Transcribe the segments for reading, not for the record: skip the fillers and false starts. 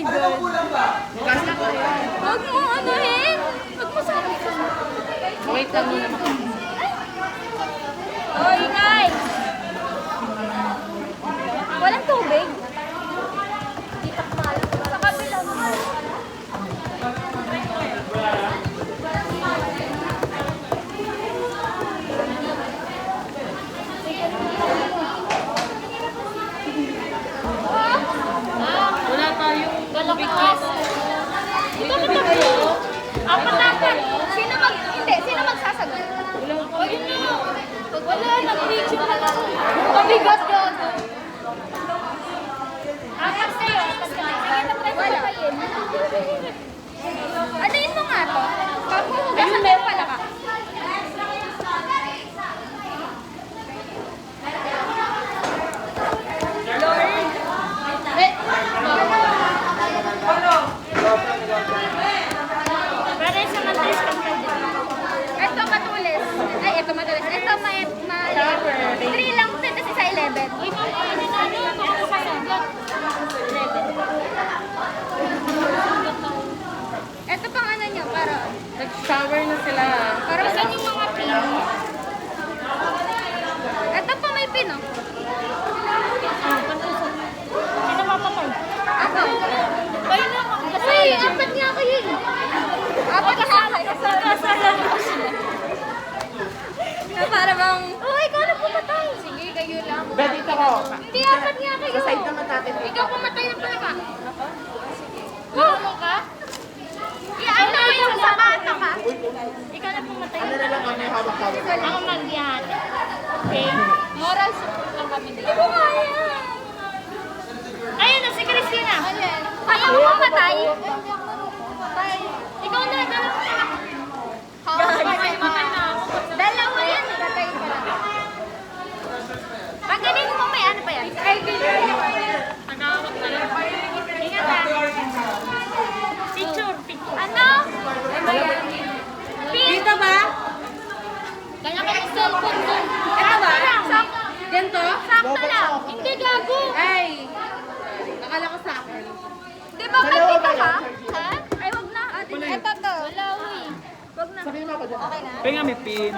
Huwag mo anuhin. Huwag mo sabi. Wait lang muna makikita. Oh, ingay! Walang tubig. Sa kabila mo. Wala tayong Galakas. Bakit ako? Apat. Sino magsasagot? Huwag yun na. Wala, nag-video na lang. Mabigat yun. Apat sa'yo. Wala. Ano yun mo nga to? Paghuhugasan mo yung palaka. Lord. Para sa matulis kang pwede. Ito matulis. Ay, ito matulis. Ito may 3 lang kasi sa 11. Uy, mama, ano na ano? Makasagot. 11. Ito pang ano nyo, para. Nag-shower na sila. Para saan yung mga pin? Ito pa may pin, oh. Sino mapapay? Ako. Kayo na ako. Kasi apat nga kayo eh. Apat nga kayo. Kasalanan ko sila. Na para bang... Oh, ikaw na pumatay. Sige, kayo lang. Bet, dito ko. Hindi, apat nga kayo. Sa side naman natin. Ikaw pumatay na pala ka. Ako? ka? Ano mo yung sapato ka? Ikaw na pumatay. Ano na lang kami hawak-hawak. Ako mag-yate. Okay. Moral support lang kami dito. Hindi ko kaya. Ayun na, si Christina. Kaya mo pumatay? Ikaw na, dalawa na. Dalawa yan. Patay ka lang. Pag galing mo, may ano pa yan? Ay, tagawag na lang. Ingat ha. Picture. Ano? Dito ba? Kaya ka ng cellphone ko. Ito ba? Sakto. Ganito? Sakto lang. Hindi gago. Ay! Nakala ko sa akin. Di ba magkita ka? Ha? Ay, wag na. Ito to. Wala, uy. Wag na. Sabihin mo ako dyan. Okay na? Penga may pin.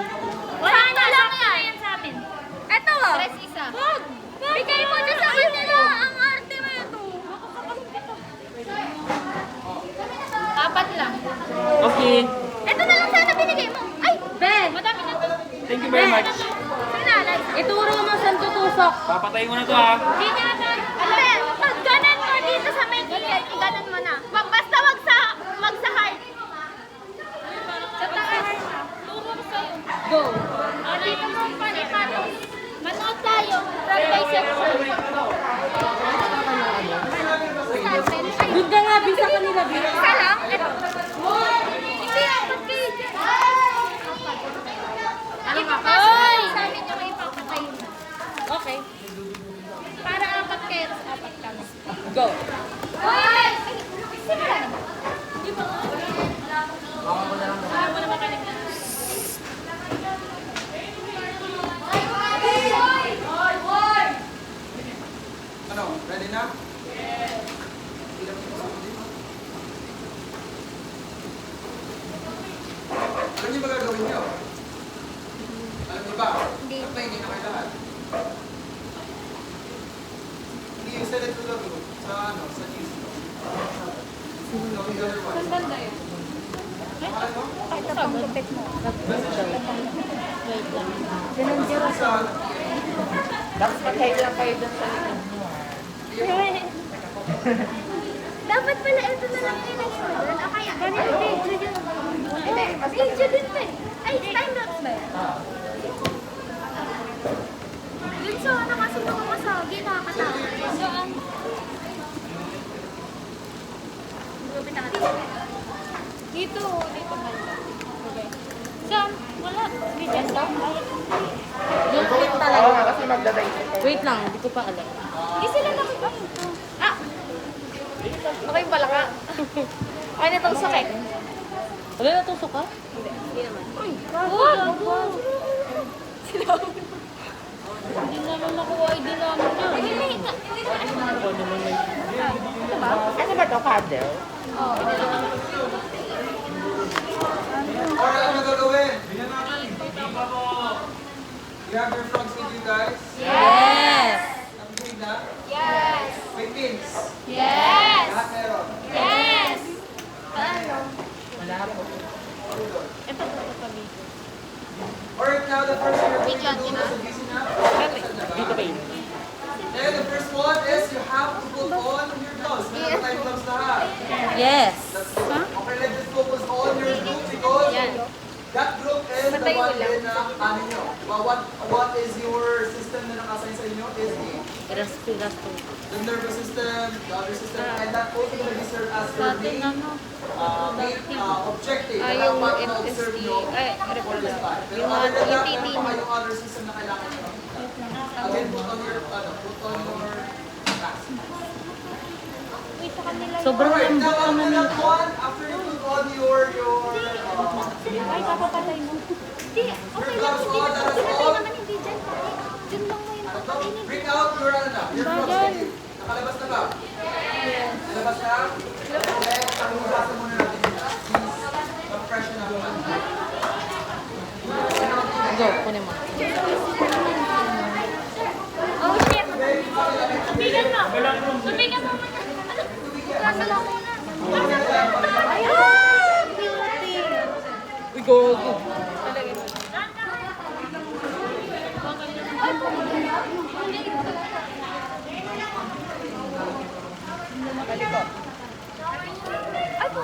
Wala na lang yan. Sa amin. Ito. Press isa. Wag. Bigay mo na sa kanila. Ang arte mo ito. Apat lang. Okay. Ito na lang sana binigay mo. Ay, Ben. Madami na to. Thank you very much. Sinalay. Ituro mo saan tutusok. Papatayin mo na to ha. Hindi niya na. Alam, pag ganan mo dito sa may gilid, ganan mo na. Basta wag sa heart. Sa taas. Turo ko sa'yo. Go. Dito mo panipato. Manood tayo. From bisection. Doon ka nga, bisa kanila. Isa lang? Ito. Hindi, apat kayo dyan. Ipapasok sa amin yung ipapatay. Okay. Para apat kayo, tapos apat kami. Go. Uy! Simula na. Ano? Ready na? Alam niyo ba gagawin niyo? Alam niyo ba? Hindi. Ba't na hindi na kayo lahat? Hindi yung select ko lang sa ano, sa news. Gawin the other one. Saan banda yun? Pangalan mo? Kahit na pang gupit mo. Sa Dapat mag-hide lang kayo dun sa Dapat pala ito na lang yung naging mo doon. O kaya, ganito video yun. Hindi, video din pa eh. Ay, time lapse ba yan? Dun sa ano kasi mga masagi, nakakatawa. Saan? Gupit na dito. Dito banda. Okay. Saan? Wala. Video daw. yung clip talaga. Kasi magdadaysin. Wait lang, hindi ko pa alam. Hindi sila nakita. Ah! Okay pala ka. Okay na itong sakit. Wala natusok ka? Hindi naman. Uy! Wag! Sila. Hindi naman nakuha ID namin yun. Hindi na. Ako naman may... Ano ba to, Cadel? Alright, ano gagawin? You have your frogs with you guys? Yes! Ang big na? Yes! May pins. Yes! Lahat meron. Yes! Paano? Alright, now the first thing you're going to Bigyan do niya na. is busy na. Dito ba yun? And the first one is you have to put on your gloves. Meron tayong gloves lahat. Yes! Okay, let's just focus on your group because that group is the one in ano nyo. What is your system na naka-assign sa inyo is the nervous system, the other system, and that also going to be served as your main objective. Na dapat na-observe nyo for this time. Pero other than that, meron pa kayong other system na kailangan nyo. Again, put on your task. Sobrang Alright, lambot now naman after yun. that one, after you put on your Ay, papapatay mo. Hindi, okay lang. Hindi na pinatay naman hindi dyan. Dyan lang mo yung papatay. bring out your ano na, your frogs. Nakalabas na ba? Nakalabas na? Okay, tangugasan muna natin yun. Please, mag-freshen up. Go, kunin mo. Oh, shit. Tubigan mo. Tubigan mo muna. Ano? Kasa lang muna. Ayan! Beauty. Uy, go, go. Ay, po.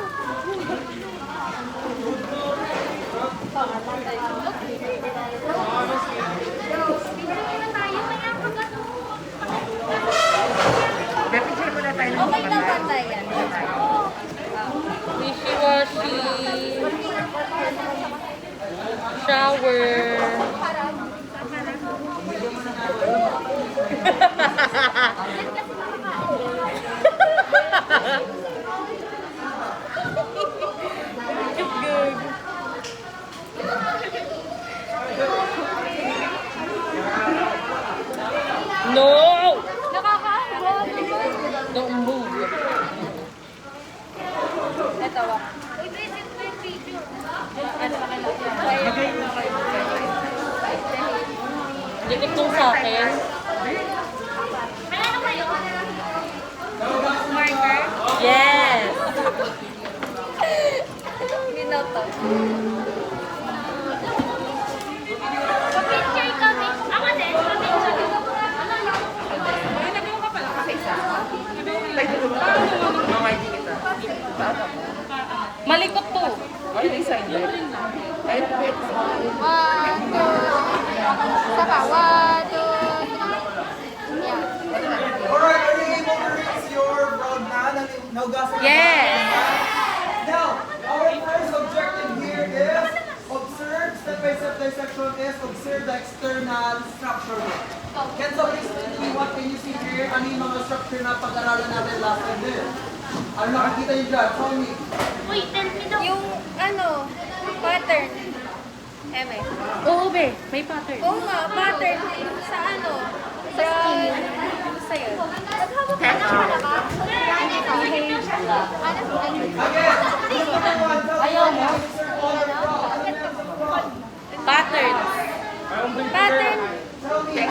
Picture muna tayo ng Okay na ba tayo? wishy-washy. Shower. No! Nakakahawa naman. Don't move. Ito ba? I-present mo yung video. Dikit nung sa akin. Ano kayo? Marker? Yes! Binoto. Pa-picture kami. Ako din, pa-picture. Ano yun? Malikot to. One, two. Saka, 1, 2, 3. Yeah. Alright, are you able to rinse your frog na? Naugasan na? Yes! Now, our first objective here is observe, step-by-step dissection is observe the external structure. Can somebody explain to me what can you see here? Ano yung mga structure na pag-aralan natin last time din? Ano nakakita niyo dyan? Tell me. Wait, tell me daw. Yung, ano, pattern. Eme. Oo, be. May pattern. Oo nga, pattern. Sa ano? Sa skin. Sa'yo. Naghawak ka na pala ba? Again, number one, Ayaw mo? observe all your frogs. Ano meron sa frog? Pattern. Pattern. Tell me,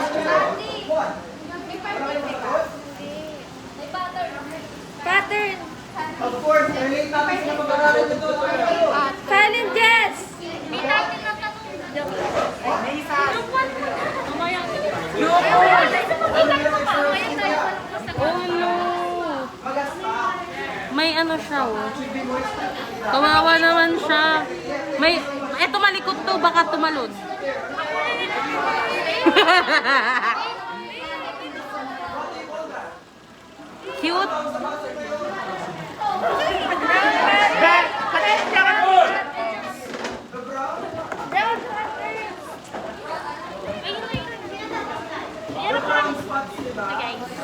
what? Pattern. Of course, relate natin sa pag-aralan nito. Challenges. May natin na tanong. Group 1. Mamaya. Group 1. Ikaw pa. Mamaya tayo. Oh no! Magasta. May ano siya, oh. Kawawa naman siya. May, eto malikot to, baka tumalon. Cute. Brown pattern.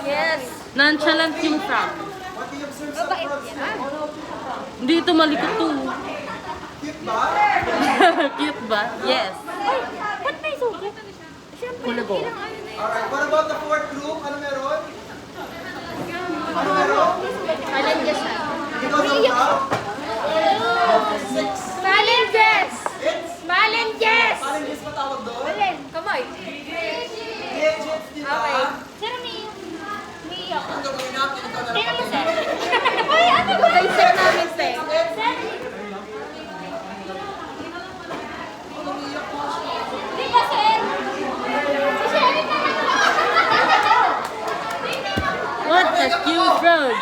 Yes. Nonchalant yung frog. What do you observe sa Mabait frogs? yan. Hindi ito malikot to. Cute ba? Cute ba? Yes. Ay, ba't may sugat? Siyempre, Kulago. ilang ano na yun. Alright, what about the fourth group? Ano meron? Ano meron? Challenges na. Because of love? Challenges! It's Challenges! challenges pa tawag doon? Alin? Kamay. Gadgets, di ba? Okay. Sir, may ako. Ito gawin natin, ito na lang. Tingnan mo, sir. Uy, ano ba? Ay, sir namin, sir. Sir? Di ba, sir? Si Sherry na lang. What a cute frog! 6,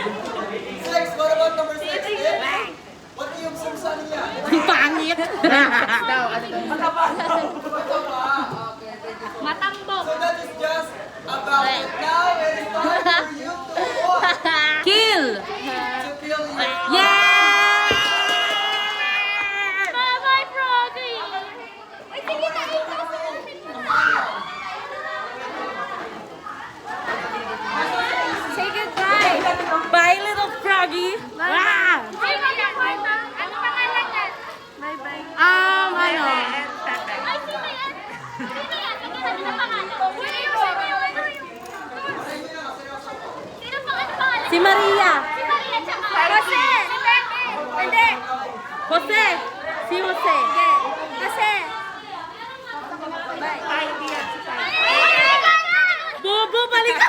what about number 6? What do you observe sa ano niya? Ang pangit! Matambok. So that is just about it. Now it is time for you to Kill! to feel your Yeah! Bye-bye, Froggy. Ay, sige na, ikaw. Say goodbye. Bye, little froggy! Ah! Ay, magkakwarta. Ano pangalan yan? Bye-bye. Ano? Ay, sino yan? Sino yan? Sige na, ano pangalan? Sino pangalan? Si Maria! Si Maria tsaka Jose! Si Pepe! Hindi! Jose! Si Jose! Jose! Bobo, balik ka!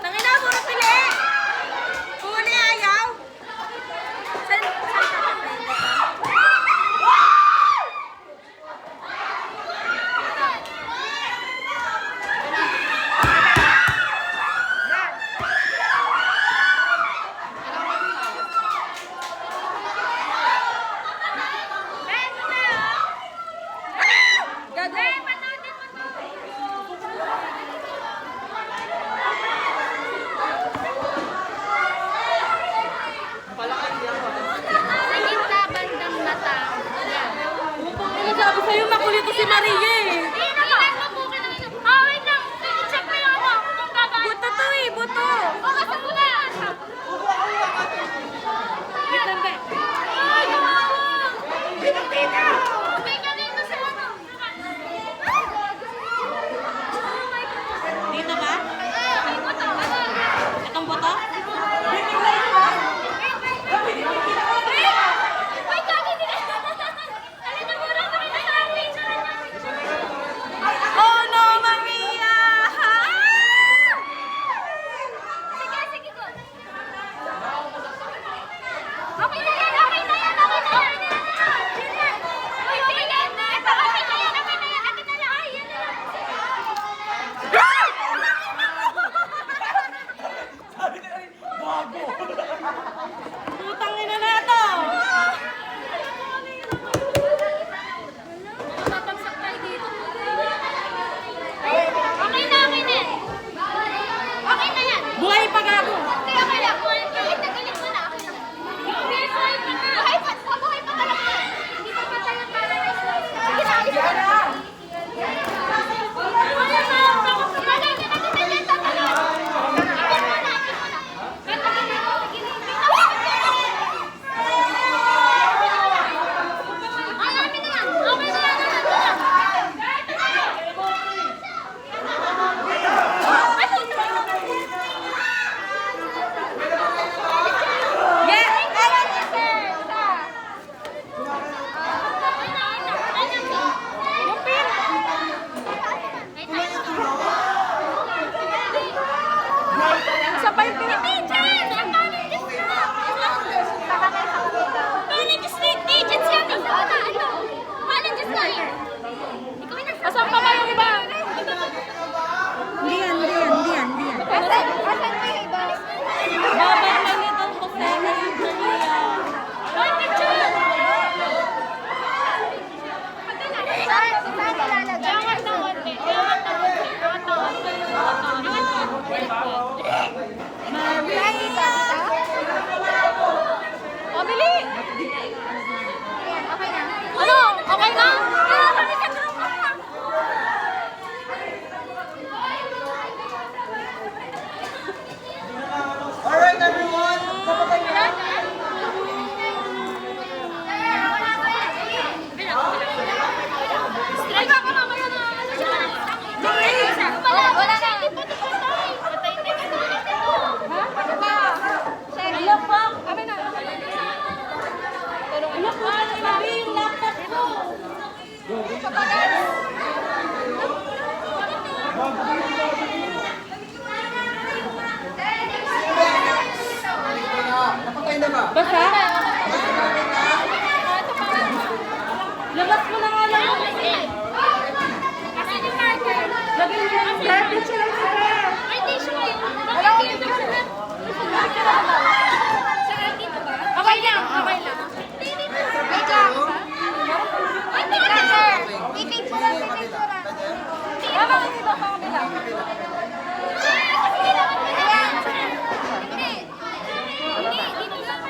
Tangina, puro pili! Huli, ayaw! San Gagawin! Panoodin mo to! Sa gitna bandang mata. Yan. Ano sabi sa'yo, makulit to si Maria eh! Hindi naman. Ah, wait lang. I-check mo yung ano. Kung gagawin. Buto to eh, buto! O, kasan mo na. Wait lang, be. Ay, gawang. Tita. Okay ka dito sa ano. Dito ba? Ay, buto. Itong buto? Wait, kagi din. Alin na mura pa rin sa amin. Oh no, Maria! Sige, sige, go. Okay na yan, okay na yan, okay na yan. Yun lang. Uy, sige yan. Ito, okay na yan, okay na yan. Akin na lang. Ay, yan na lang. Putang ina na ito! Mapapagsak tayo dito. Okay na, okay na. Okay na yan. Buhay pa gago! Hindi, okay lang. Galit na galit mo na. Okay lang. Buhay pa, buhay pa talaga. Hindi pa patay ang paradise lost. Sige na, alis ka na. Ilagay niyo na kita dyan sa tayo. Ikin mo na, ikin mo na. Ganda, ganda. Alamin na yan. Okay na yan. Asan pa ba yung iba? Hindi yan, hindi yan, hindi yan, hindi yan. Asan pa yung iba? Baba na little Jose na yung Maria. Ay, picture! Saan ilalagay? Angat na konti. Angat na konti. Angat na konti. Maria! O, bili! Ayan, okay na. Ano? Okay na? Labas mo na nga lang. Kasi yung marker. Lagay mo lang. Tissue lang sila. Ay, tissue kayo. Wala ko yung tissue lang. Saka dito ba? Okay lang, okay lang. Wait lang. Ay, picture. I-picture lang, picture lang. Mama, hindi ba pa kami lang? Hindi. Hindi, dito lang.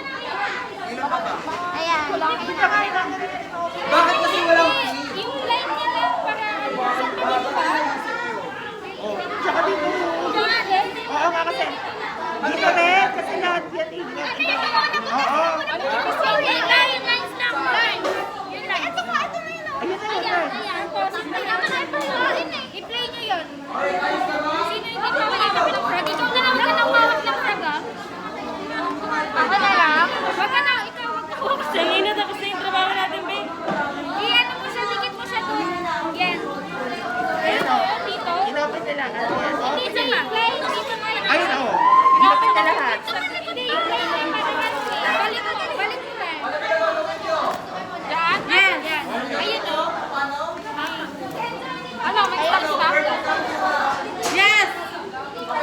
Ayan. Bakit kasi walang fee? Yung line nila para sa dito ba? Tsaka dito. Oo nga kasi. Dito rin. Kasi lahat yan ingat. Oo. Yung line, lines lang. Line. Yung line. Ito pa, ito na yun. Ayun na yun. Ayan, ayan. I-play nyo yun. Sino yung hindi pa wala kami ng frog? Ikaw na lang ka nang mawag ng frog, ah. Ako na lang? Wag ka na, ikaw wag ka hawak. Sangin na tapos na yung trabaho natin, babe. I-ano mo siya, dikit mo siya doon. Yan. Ayun o. Dito. Inopit nila. Ano yan? Oo, Dito sige. i-play. Dito nga yun. Ayun o. Inopit na lahat. Hindi, i-play mo yung parang ano eh. Balik mo na. Daan? Yan. Yan. Ayun o. Ano, may stop-stop? Yes!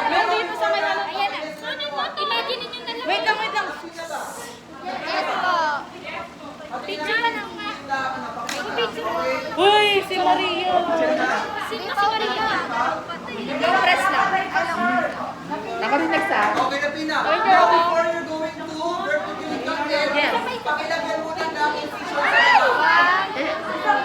Yung dito sa may ano. Ayan na. Imagine yung dalawa. Wait lang, wait lang. Yes po. Picture na lang nga. Picture mo. Uy, si Maria. Sino si Maria? Yung press lang. Ako rin nagsabi. Okay na, Pina. Now, before you're going to vertically cut it, Yes. pakilagyan mo din ng incision. Incision.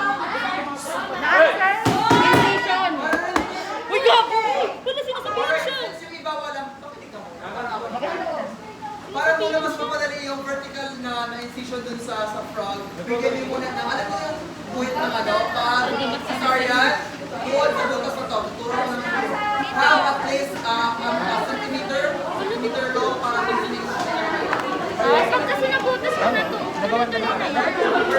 Uy, gago! Wala sinasabihan siya. Yung iba walang pakinig mo. Para muna mas mapadali yung vertical na incision dun sa frog. Bigyan niyo muna ng, alam mo yung buhit ng ano, cesarean. Doon sa butas na to. Tuturo ko naman yun. Have at least a centimeter long para masigit. Pag kasi nabutas ko na to.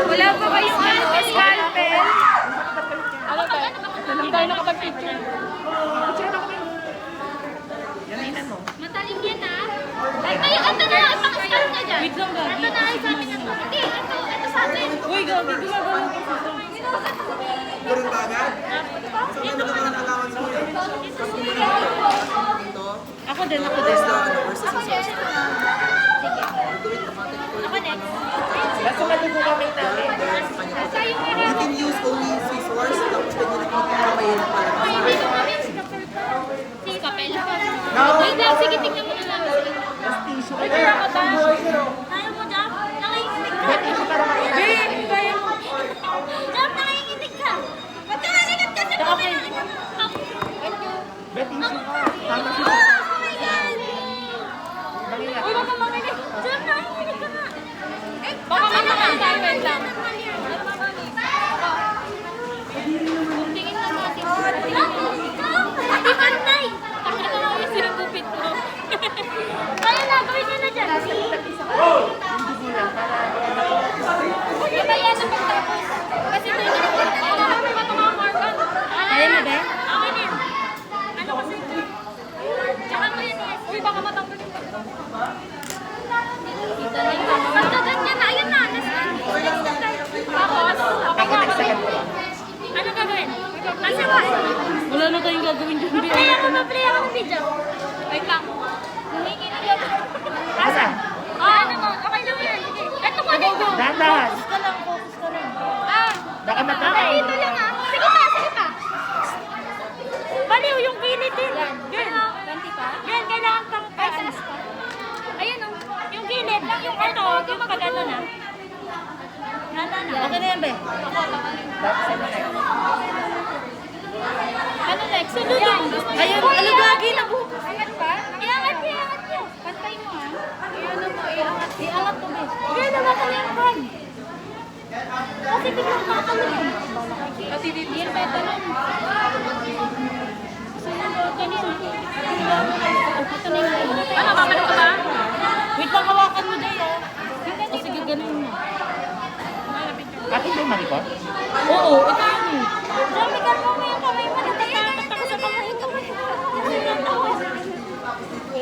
Wala pa kayong scalpel? Ano ba? Hindi tayo nakapag-picture. Yaminan mo. Matalim yan ah. Ay, kayo, ito na, ipang-scalp na dyan. Wait lang, Gabi. Ito na, ay sa amin na to. Hindi, ito sa amin. Uy, Gabi, gumagawa ko sa Purong bagad? Saan naman naman ang allowance mo yun? Dito. Ako din, ako din. Where's the, where's the scissors? Ako next. Basta maligo kami namin. You can use only scissors, tapos pwede na magpapamayin pala. Ay, dito kami. Si Kapel. Wait lang, sige, tingnan mo na lang. Tissue. Kaya mo dyan? Nanginginig ka. Tissue para makita. Babe, kaya mo. Jam, nanginginig ka. Ba't ka nanginginig ka? Sa Okay. Bet tissue ka. Tama Oh siya. my God. Mangiyak. Uy, wag kang manginig. Jam, nanginginig ka nga. Baka matamaan tayo, wait lang. Tingin na natin. Hindi pantay. Ang ito lang yung sinagupit mo. Kaya na, gawin niyo na dyan. Uy, iba yan ang pagtapos. Kasi ito yung ginagawa. Ay, nakapit pa ito mga Morgan. Kaya mo, be? Okay na yan. Ano kasi ito? Tsaka mo yan, yes. Uy, baka matanggalin pa ito. Basta ganyan na. Ayun na. Ako nagsagan ko. Ano gagawin? Kasi ba? Wala na tayong gagawin dyan, be. Play ako ng video. Wait lang. Nanginginig ako. Asa? Ano mo? Okay lang yan. Ito ko dito. Dahan-dahan. Focus ka lang, focus ka lang. Baka Okay, matangay. dito lang ah. Sige pa, sige pa. Baliw, yung gilid din. Girl. Ganti pa? Girl, kailangan pang taas pa. Ayun o. Yung gilid lang, yung ano, yung pag ano na. Nana na. Okay na yan, be. Ano next? Suludong. Ayun, ano gagi na po? Angat pa? Iangat niyo, iangat niyo. Pantay mo ah. Iano mo, iangat. Iangat mo, be. Girl, nawakan niyo yung pan. Kasi biglang makakalun yun. Kasi dito yung beta nun. Sunod, ganyan. Ito na yung ano, mamalo ka ba? Wait lang, hawakan mo dahil, oh. O sige, ganun mo. Bakit may malikot? Oo, ito yun eh. Dami ka mo yung kamay mo. Natatakot ako sa kamay ko.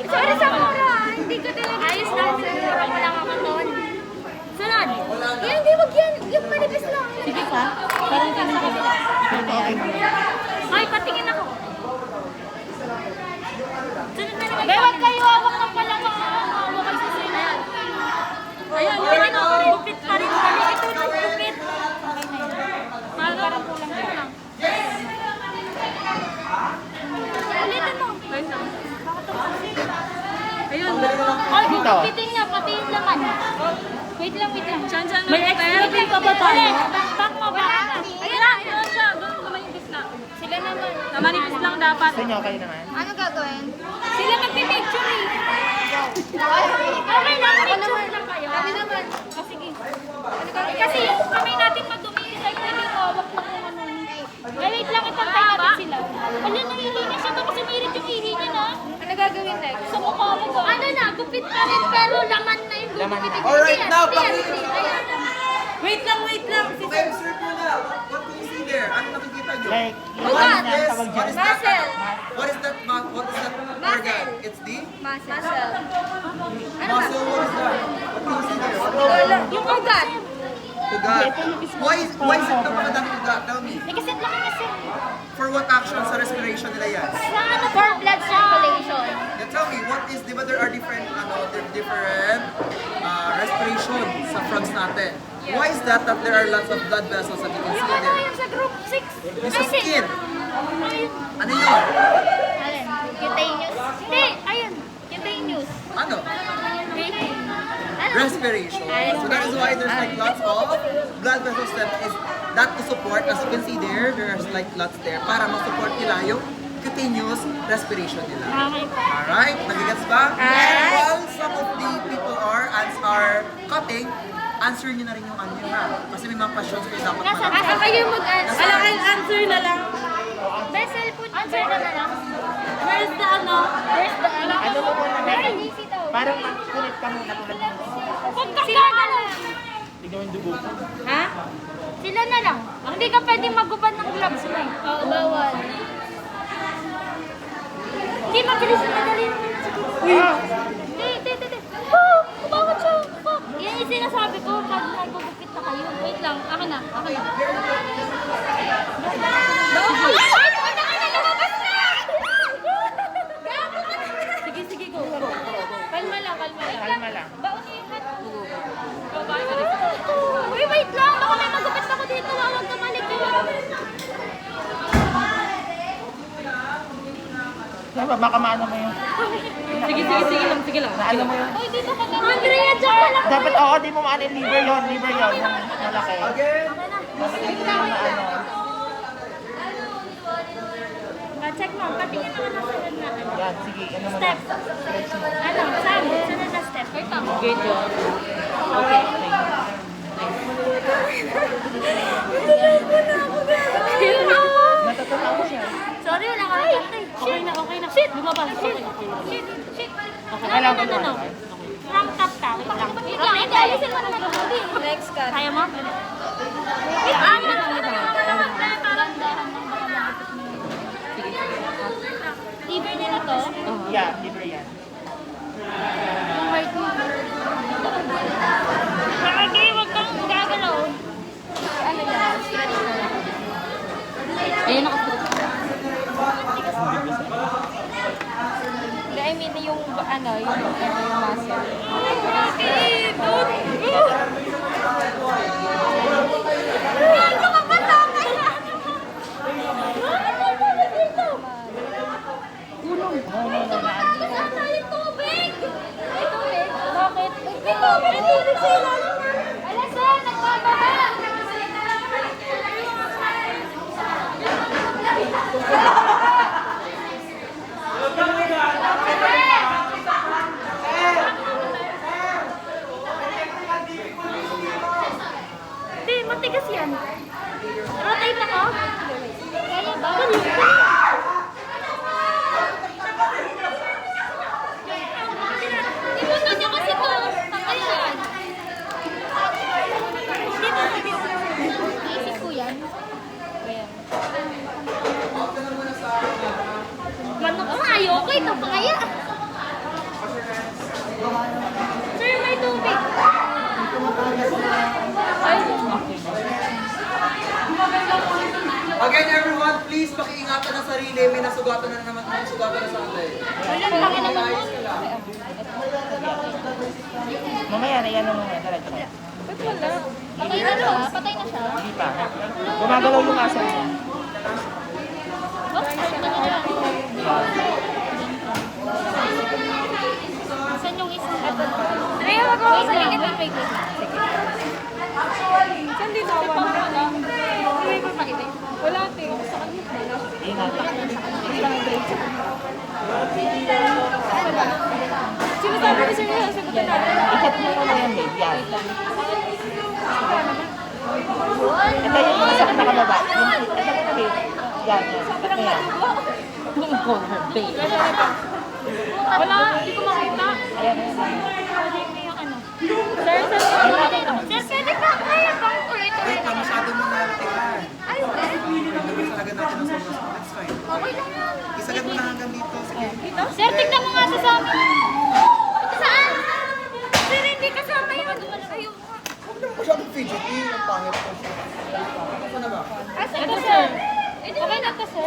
Sorry sa mura. Hindi ko talaga. Ayos lang. Siguro mo lang ako doon. Sunod. Yan, hindi wag yan. Yung manipis lang. Sige, ah. Parang tingin ko. Ay, patingin ako. Bewag kayo, hawak ng palama. Hawak kayo sa sila. Ayun, yun ano, gupit pa rin kami. Ito yung gupit. Parang kulang. Ulitin mo. Ayun. Ay, gupitin niya, pati yung laman. Wait lang. May experience pa ba tayo? Back mo. Ayun siya. Doon kumanipis na. Sila naman. Namanipis lang dapat. Sa inyo, kayo naman. Ano gagawin? Sila magpipicture eh. Okay lang, picture lang kayo. Kami naman. Oh, sige. Kasi yung kamay natin madumi, like pwede hawak na kung ano. Ay, wait lang, itantay natin sila. Wala, nangihingi siya. Tapos sumirit yung ihi niya na. Ano gagawin next? Sa mukha mo ba? Ano na, gupit pa rin, pero laman na yung gugupitin. Alright, now, Wait lang. Okay, observe mo na. What can you see there? Ano nakikita nyo? Like, Bukan. ano yan, tawag What dyan. is that? Muscle. What is that? What is that organ? It's the Muscle. muscle. What is that? What can you see there? Yung ugat. Ugat. Why is it napakadami ugat? Tell me. Eh, kasi laki kasi. For what action sa respiration nila yan? Sa ano for blood circulation. Then tell me, what is, di ba there are different respiration sa frogs natin? Why is that there are lots of blood vessels that you can Yung see ano, there? yung sa group 6. Yung sa skin. Ayun. Ano yun? Alin? Cutaneous? Hindi, ayun. Cutaneous. Ano? Ano? Respiration. So that is why there's like lots of blood vessels that to support. As you can see there's like lots there para ma-support nila yung cutaneous respiration nila. Okay. Alright? Nagigets ba? And while some of the people are cutting, answer nyo na rin yung ano ha. Kasi may mga questions kayo dapat Nasa, malaman. kayo mag-answer. Alam, I'll answer na lang. Best cellphone. Answer na lang. Where's the ano? Where's the ano? Ano mo muna na? Very easy daw. Parang kulit ka muna tulad mo. Huwag kasi gagano. Tignan mo yung dugo. Ha? Sila na lang. Hindi ka pwedeng magubad ng gloves mo eh. Oo, bawal. Hindi, mabilis na madali. Hindi. Bakit siya? Yan yung sinasabi ko pag nagugupit na kayo. Wait lang, ako na. Sige, go. Kalma lang. Kalma lang. Baon niyo yung hat. Uy, wait lang. Baka may magupit ako dito. Huwag na malikot. Diba, baka maano mo yun. Sige lang. Naano mo yun. Uy, dito ka na. Andrea, dyan ka lang. Dapat, di mo maano yung liver yun. Liver yun. Yung malaki. Again, Check mo. Patingin naman ang sunod na. Yan, sige. Ano mo na. Step. Ano? Saan? Sunod na step. Ito. Good job. Okay. Natutunan ko siya. Sorry, wala ka rin. Okay na. Shit! Lumabas. Okay. Shit. Alam ko No. From top ka. Wait lang. Hindi, alisin mo naman. Next cut. Kaya mo? Wait, parang dahan ng baka malapit mo. Liver nila to? Yeah, liver yan. Yung white mo. Kagi, wag kang gagalaw. Ano yan? Stretch na lang. Ayun ako. Hindi, I mean yung ano, yung muscle. Okay, good. Ano ka ba sa akin? Ano dito? Kasama yung tubig! May tubig? Bakit? May tubig sa ilalim na! Alasan, nagbabaha! Hindi, matigas yan. Rotate ako? Kaya ba? Ibutan niyo kasi to. Ayan. Isip ko yan. Ayan. Manok ko nga, ayoko. Ito pa kaya. Sir, may tubig. Ay, sarili, may nasugatan na naman, may nasugatan na sa atin. Walang lang naman. Ayos ka lang. Mamaya na yan mo. Diretso. Patay na siya. Patay na siya. Hindi pa. Gumagalaw yung aso niya. Oh, start na niya. Saan yung isa? Ay, wag mo. Wait. Saan dito? Wala, Teo. Sa kanya. Ingat. Sinasabi ko sa'yo, sagutin natin. Ikat mo na yan, babe. Yan. Ito yung mga sa nakababa. Ito na, babe. Yan. Ayan. Don't call her babe. Wala, hindi ko makita. Ayan. Sir, pwede ka kaya bang tuloy-tuloy Wait, masyado mo nalatikan. Ay, sir. Isagad natin ng sobrang sobrang. That's fine. Okay lang yan. Isagad mo na hanggang dito. Sige. Sir, tignan mo nga sa amin. Saan? Sir, hindi kasama yun. Ayun. Huwag naman masyadong fidgety. Ang pangit ko siya. Saan na ba? Ito, sir. Okay na to, sir.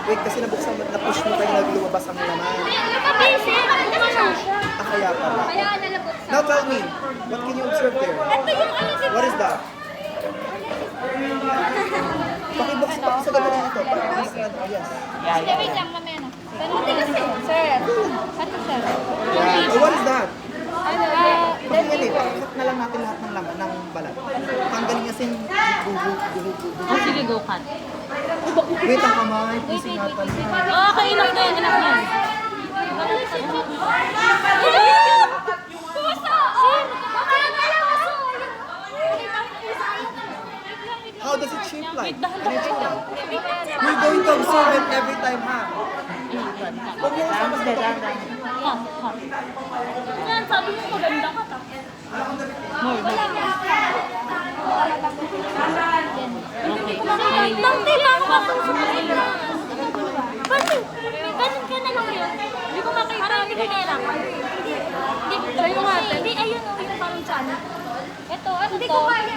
Wait, kasi nabuksan mo, na-push mo kayo naglumabas ang laman. Okay, sir. Ano na? Ah, kaya pala. Kaya nalabot sa... Now tell me, what can you observe there? Ito yung ano, sir. What is that? Pakibuksan, pakisagad mo na ito. Pakibuksan na ito. Yes. Yan. Hindi, wait lang, mamaya na. Tanong kasi, sir. Ano, sir? Oh, what is that? Ano, Pakinggan cut na lang natin lahat ng laman, ng balat. Tanggalin niya sin buhu. Oh, sige, go cut. Wait, ang kamay. Isingatan mo. Oh, okay, enough na yan, enough na yan. Puso! How does it shape like? Wait, dahan-dahan. We're going to observe it every time, ha? Huwag mo usama Tapos sa na, ito. dahan. Cut. Yan, sabi mo maganda ka ta. Okay. Bakit? Ganun ka na lang yun. Hindi ko makita. Parang hindi ko kailangan. Hindi. Sa'yo nga. Hindi, ayun o. Yung parang chan. Ito, ano to? Hindi ko kaya.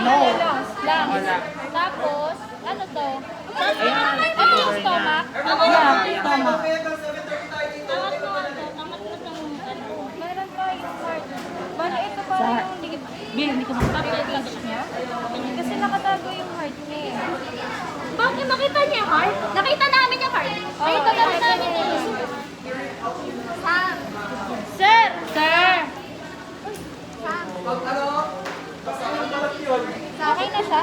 No. Lang. Tapos, ano to? Ano yung stomach? Yeah, tama. Angat mo ano. Angat mo ng ano. Meron pa yung heart. Bala, ito pa yung digit. Bill, hindi ko makita. Tapos niya? Kasi nakatago yung heart niya eh. Bakit nakita niya yung heart? Nakita namin yung heart. Nakita namin yung Sam. Sir! Sir! Pag ano, kasama balat yun. Okay na siya?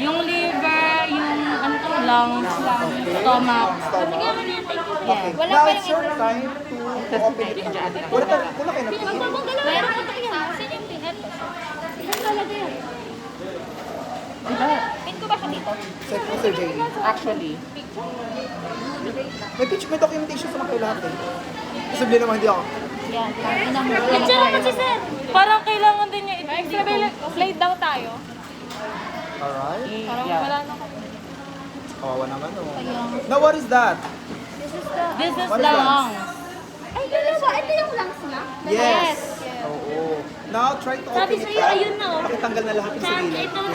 Yung liver, yung ano to, lungs, stomach. Bigyan mo na yung thank you. Yeah. Wala Now pa it's yung your time to open it. Wala kayo napitin. Pinagpapagalaw. Meron pa tayo. Sino yung pin? Ito. Saan talaga yan? Pin ko ba siya dito? Sir Jay. Actually, May picture, may documentation sa mga kayo lahat eh. Posible naman hindi ako. Yan. Picture naman si sir. Parang kailangan din niya ito. Extra plate daw tayo. Alright. Parang yeah. wala na kami. Kawawa naman oh. Now what is that? This is the... This is What is lungs. Ay, dalawa. Ito yung lungs niya? Yes. Oo. Now try to Sabi open it sa'yo, up. ayun na, oh. Pakitanggal na lahat yung sa gilid. Ito na.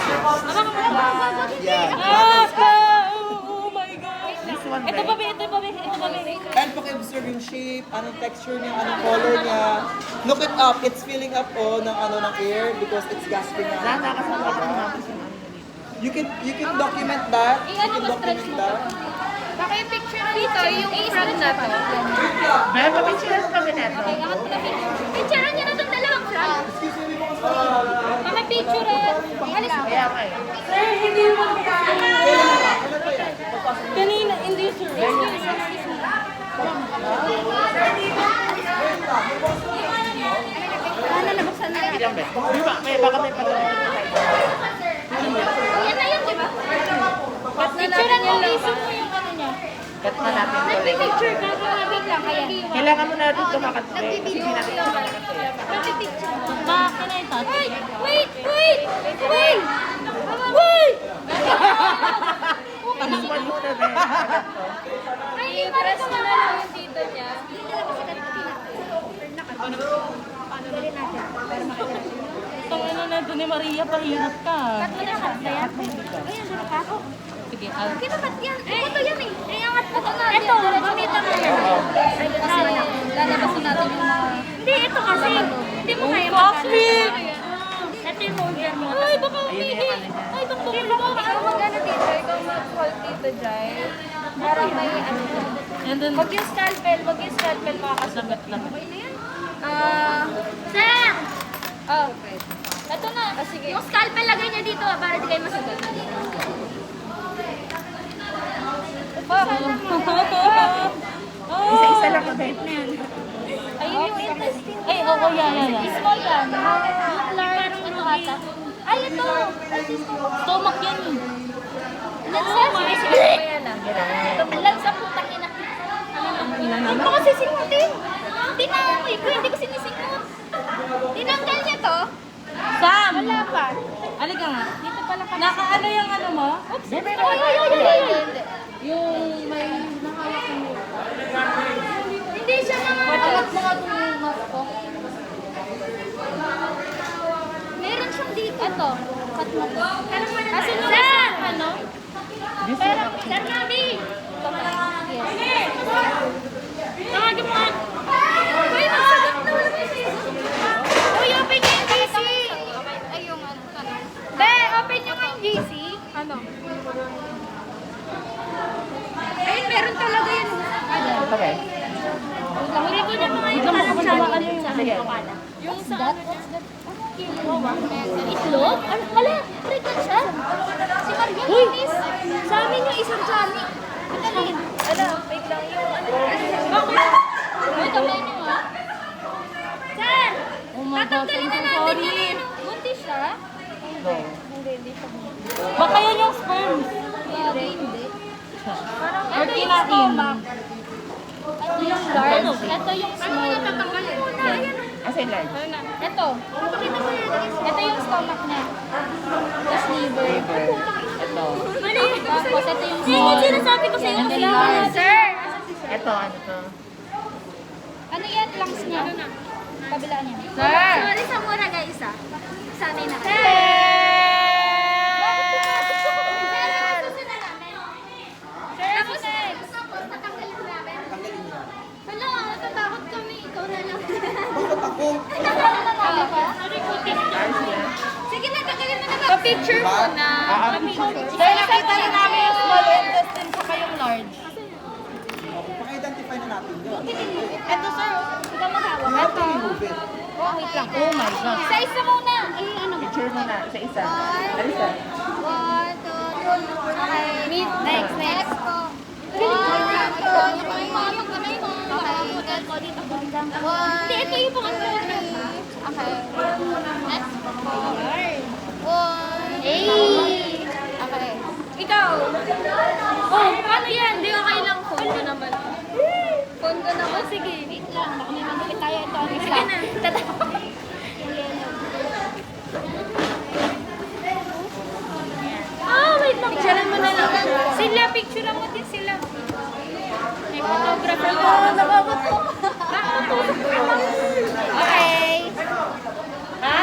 Yan. Oh my God. this one, Ito babe. pa, ito pa, ito pa. And paki-observe yung shape, anong texture niya, anong color niya. Look it up. It's filling up oh ng ano ng air because it's gasping na. Nakakasama ko natin si Mami. You can document that. You can document that. Paki-picture dito yung front na to. May papicture kami neto. Picture niya na itong dalawang front. Paki-picture Alis mo. Kaya nga eh. Kanina, hindi sir. Ano, nabuksan na natin. Ilang ba? Di ba? May baka may pagkakas tayo. Yan na yun, di ba? Picture ang iso mo yung ano niya. Cut na natin to. Nagpipicture ka, wait lang, kaya. Kailangan mo natin ito makatry. Kasi natin ito makatry. Nagpipicture. Bakit na ito? Wait! This one muna, babe. Ay, hindi para sa mga yung dito niya. Itong ano na nandun ni Maria, pahirap ka. Tatlo na siya. Ayan. Ayan, dito pa ako. Sige, Kinakat yan. Ito yan eh. Iangat mo ko na. Ito, gamitan mo yan. Kasi lalabas na natin yung mga... Hindi, ito kasi. Hindi mo kaya Coffee! Ito yung holder mo. Ay, baka umihi. Ay, baka bumulong. Ikaw mag-ano dito. Ikaw mag-hold dito, Jai. Para may ano. And then, Wag yung scalpel. Wag yung scalpel makakasagat. lapit. Sir! Oh. Ito na. Sige. Yung scalpel lagay niya dito para di kayo masagat. Isa-isa lang ulit. Ayun yung intestine. Ay, oo, yan. Small yan. Yung large ito ata. Ay, ito. Stomach yan eh. Lansas. May sigaw pa yan ah. Lansas putang ina. Huwag mo kasi singutin. Tinangoy ko. Hindi ko sinisingot. Tinanggal niya to. Sam! Wala pa. Halika nga. Dito pala pa. Nakaano yung ano mo? Oops. Ay. Yung may nahawak mo. Hindi siya mga... Alat mo nga itong mask ko. Meron siyang dito. Ito. Cut mo to. Kasi nung sir! Ano? Pero, sir Nabi! Yes. Tawagin mo nga. Uy, magsagot na. Uy, open niyo yung GC. Ay, yung ano. Be, open niyo nga yung GC. Ano? Ayun, meron talaga yun. Ano? Okay. Uri ko niya mga yung parang channel sa ano. Yung sa ano niya. Itlog? Ano? Wala, freaking siya. Si Maria Luis. Sa amin yung isang chani. Alin? Ano? Wait lang yung ano. Bakit? Uy, kamay niyo ha. Sir! Oh my God, Tatanggalin na I'm so natin sorry. yung ano. Bunti siya? Go. Hindi siya bunti. Baka yan yung sperms. Hindi. Parang Or ito yung kinain. stomach. Ito yung large. Ito yung small. Ano tatanggalin? Ayan. As in large. Ito. Pakita mo yan. Ito yung stomach niya. Tapos liver. Liver. Ito. Tapos ito yung small. Sinasabi ko sa'yo kasi large. Sir! Ito, ano to? Ano yan? Lungs niya. Kabila niya. Sir! Sorry sa mura guys ah. Sanay na kayo. Tapos tatanggalin namin. Hala, natatakot kami. Ikaw na lang. Bakit ako? Sorry po, sige na, tagalin na naman. Pa-picture mo na. Sir, nakita na namin yung small intestine sa kayong large. Paka-identify na natin yun. Ito sir, ikaw maghawak. You have to remove it. Wait lang. Oh my God. Isa-isa muna. Ay, ano mo? Picture mo na. Isa-isa. Alisa. 1, 2, 3. Okay. Meet. Next po. 1, 2, 3. Hindi, ito yung pang ano. Okay. Next po. 1. Okay. Ikaw. Oh, paano yan? Hindi okay lang. Pondo naman. Pondo naman. Sige. Wait lang. Baka may magulit tayo. Ito ang isa. Sige na. Wait lang. Picturean mo na lang siya. Sila, picturean mo din sila. May photographer ko. Nakabot ko. Okay. Ha?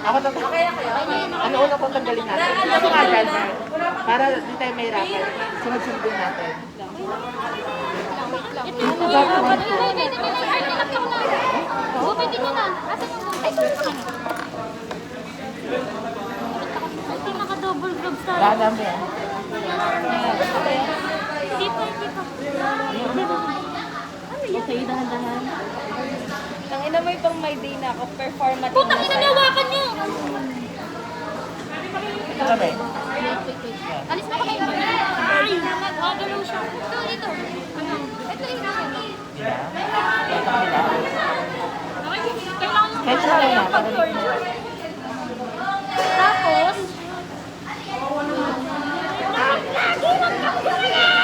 Ako to. Ano una pong tanggalin natin? Ano nga dyan? Para di tayo may rapat. Sunod-sunod din natin. Gupitin nyo na. Asan yung ay, sorry pa. Hindi maka-double gloves tayo. Gana mo yan. Hindi pa. Okay, dahan-dahan. Tangina mo itong may day na ako. Performative. Putang ina, niyawakan nyo! Ito kami. Alis na kami. Ay! Magagalaw siya. Ito. Ano? Ito yung akin. Dila. Ito kabila. Kailangan yung Sketch lang yan. pag-torture. Tapos,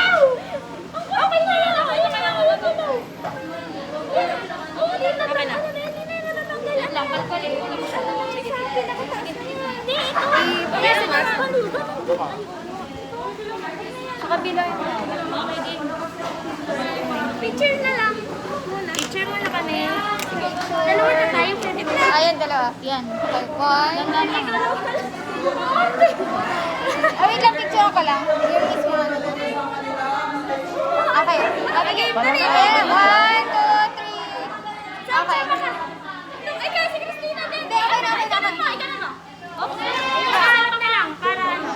okay na yan. Okay na. Yan lang, palpalin ko lang siya. Sige. Hindi, ito. Yes, sa kabila yung picture na lang. Picture mo na kami. Dalawa na tayo, pwede ba? Ayan, dalawa. Yan. Okay, one. Wait lang, picture ko lang. Yung mismo ano. Okay. Okay, game. Ayan, 1, 2, 3. Okay. Ikaw, si Christina din. Hindi, okay na, okay na. Ikaw na. Okay. Ikaw na lang, para ano.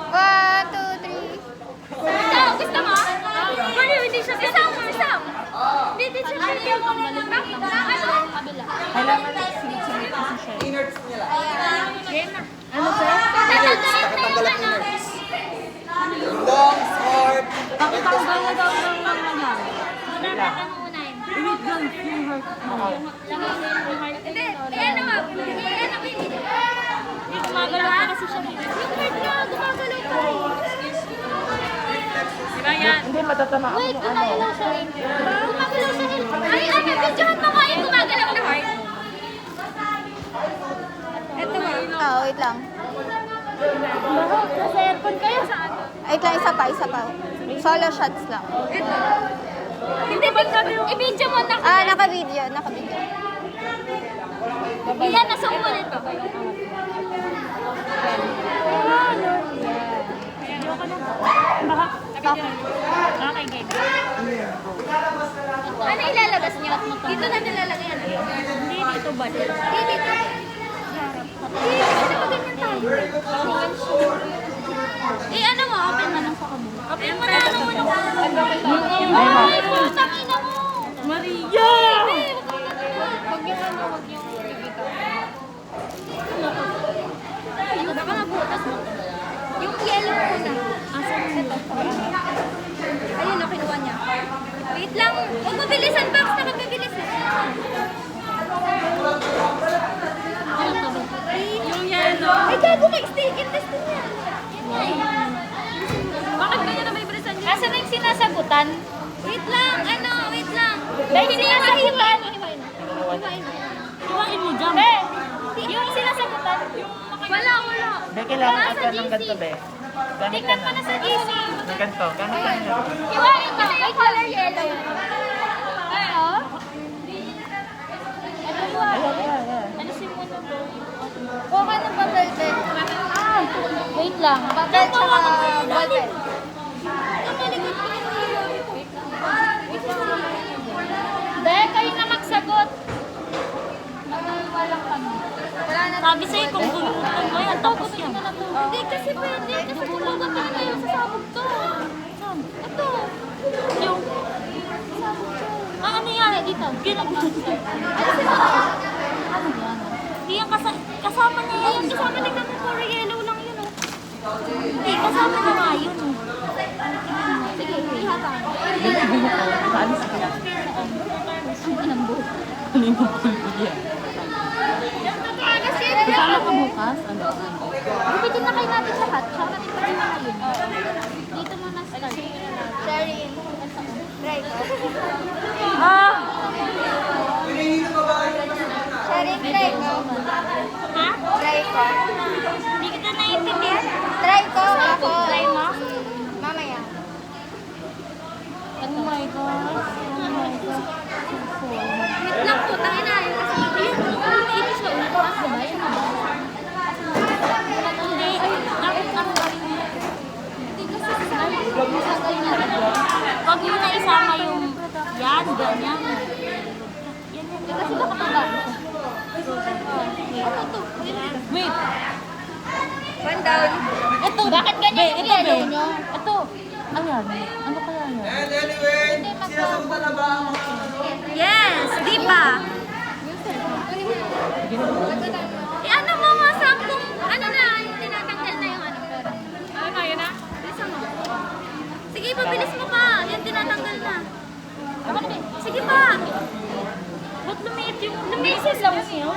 1, 2, 3. Ikaw, gusto mo? Hindi siya. Isang. Hindi siya. Ayaw mo na lang. Kabila. Kailangan silid-silid kasi siya. Innards nila. Ano sir? Innards. Nakatanggal ang innards. Long, short. Pakitanggal na daw ng mga. Wala. Wait lang, yung heart. Hindi, ano nga. Hindi gumagalaw pa kasi siya. Yung heart niya, gumagalaw pa rin. Diba yan? Hindi, matatamaan mo yung ano. Gumagalaw siya rin. Gumagalaw siya rin. Ay, videohan mo nga yung gumagalaw na heart. Ito nga. Oo, wait lang. Nasa aircon kayo saan? Wait lang, isa pa. Solo shots lang. Hindi, i-video mo na. Naka-video. Iyan, nasa ulit pa. Okay, game. Ano ilalabas niyo? Dito na nilalagay yan. Hindi dito ba? Dito. Kasi pa ganyan tayo. Ano mo? Open mo lang sa kabila. Open mo na ano mo nung ay, putang ina mo. Maria! Huwag yung baka mabutas mo. Yung yellow muna. Asan ito? Ayun, kinuha niya. Wait lang. Huwag mabilisan, Box. Nakapabilis na. Yung yellow. Ay, gago ka. Stick in test niya. Bakit ganyan na may brisan niya? Asan na yung sinasagutan? Wait lang. Wait lang. Dahil sinasagutan. Iwain mo dyan. Yung sinasagutan. Wala. Be, kailangan Nasa ka ng GC. ganito, be. Gamit ka Tingnan mo na. na sa GC. Ng ganito. Gamit ka na. Iwain mo na yung color yellow. Ano? Ayan. Ano si mo na Kuha ka ng papel pen. Wait lang. Papel tsaka ballpen. Dahil kayo na magsagot. Walang kami. Wala na. Sabi sa'yo, kung gumutan mo yan, tapos yan. Hindi kasi pwede. Kasi kung na kayo sa sabog to. Ito. Yung... ano yan? Dito. Ginagawa. Ano yan? Hindi yan kasama na yan. Kasama tingnan mo, puro yellow lang yun. Hindi, kasama na nga yun. Sige, ihata. Paalis ka na. Kasi Kasama ka bukas? Ano? gupitin na kayo natin lahat. Tsaka natin pa rin na yun. Dito mo na start. Sharing. Right. Pinahihilo ka ba kayo? Sharing, try ko. Ha? Try ko. Hindi kita naiintindihan. Try ko. Ako. Try mo? Mamaya. Oh my gosh. Oh my gosh. Wait lang po. Tangin na. Ito siya ulas, diba? Yun na ba? Hindi. Ang pag yun na isama yung yan, ganyan. Kasi baka magaan siya. Wait. One down. Ito. Bakit ganyan yung Ito, yellow be. nyo? Ito. Ayan. Ano kaya yan? And anyway, sinasagutan na ba ang mga... Yes, di ba? Ano mo nga saktong, ano na, tinatanggal na yung ano. Ano kaya na? Bilisan mo. Sige, pabilis mo pa. Yan, tinatanggal na. Sige pa. Ba't lumiit yung... Lumiit lang yun.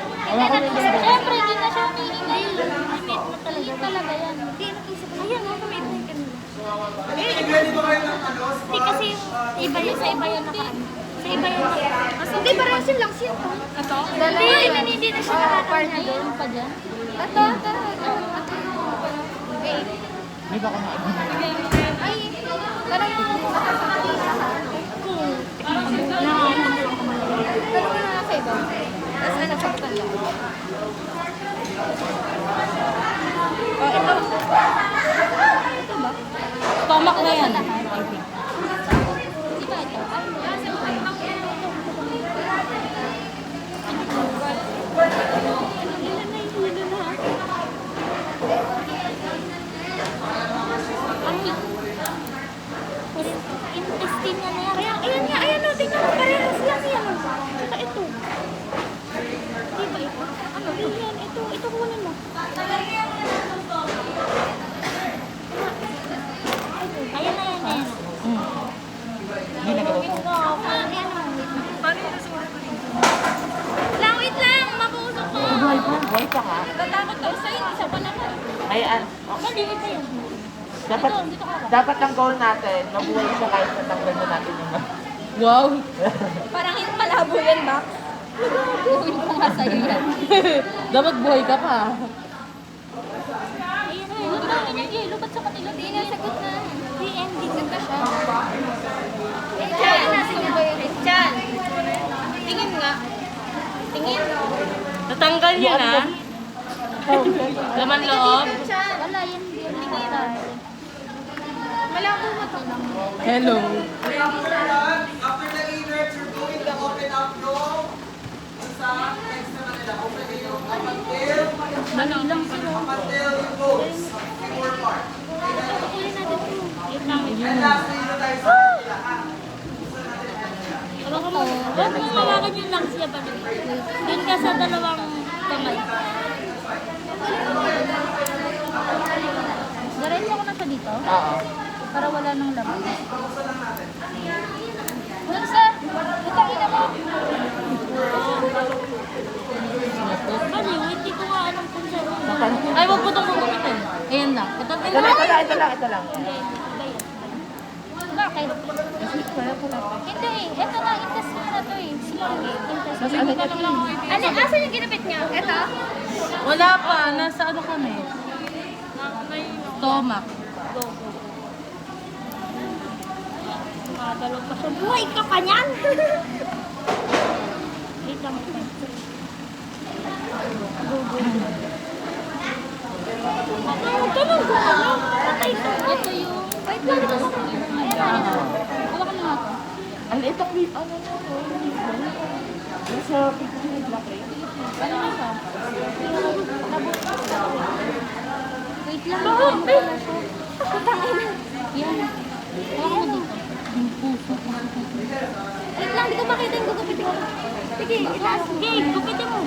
Siyempre, hindi na siya umiingay. Lumiit na talaga. Hindi talaga yan. Hindi, nakisip ko. Ayan, lumiit na kanina. Ready ba kayo ng ano? Hindi kasi iba yun sa iba yun nakaan. Sa iba yun nakaan. Hindi, parang siya lang siya. Ito? Hindi na siya nakakanya. Doon pa dyan. Ito. Wait. May baka maano. Ay, parang Cool. Tanong mo na nasa iba. Tapos ano, sabutan lang. Oh, ito. Ito ba? Stomach na yan. Di ba ito? Intestine na yan. Ayan nga, ayan o, tingnan mo, parehas lang yan. Saka ito. Di ba ito? Ano, yan, ito kunin mo. Ayan na yan, ayan. Wait lang, makausap ko. Buhay pa ka. Natatakot daw sa'yo, isa pa naman. Ay, Maliit na yun. dapat ang goal natin, mabuhay siya kahit natanggal na natin yung Wow. Parang hindi malabo yan, Max. Gawin ko nga sa'yo yan. Dapat buhay ka pa. Ayun na, yun na, yun ba't sa kanila? Di na, sagot na. Di, ending na siya. Chan! Tingin nga. Tingin. Natanggal niya na. Laman loob. Wala yan. Tingin. Malabo mo to. Hello. After the innerts, you're going to open up yung sa next naman nila. Open nyo yung up until yung bones. Before part. Kukunin natin to. Yun lang. And lastly, dito tayo sa kanila. Huwag mong hawakan yung lungs niya ba naman? Yun ka sa dalawang kamay. Diretso ko na siya dito? Oo. Para wala nang laman. Doon sir, butangin na mo. Bali, hindi ko nga anong kung saan. Ay, wag mo itong gugupitin. Ayan na. Ito, Ito lang. Bakit? Hindi eh. Ito na, intestine na to eh. Small intestine. Ano, asan yung ginapit niya? Ito? wala pa. Nasa ano kami? Stomach. Makadalaw pa siya. Buhay ka pa niyan! Wait lang. Ganun ko ano? Patay to. Ito yung... Wait lang. Ayan na. Hawa ka na nga to. Ang liit ang liit. Ano na? Sa picture black ray. Ano na siya? Wait lang. Wait! Putangin na. Yan. Hawa ko dito. Yung puso. Wait lang, di ko makita yung gugupitin mo. Sige, itaas. Sige, gugupitin mo.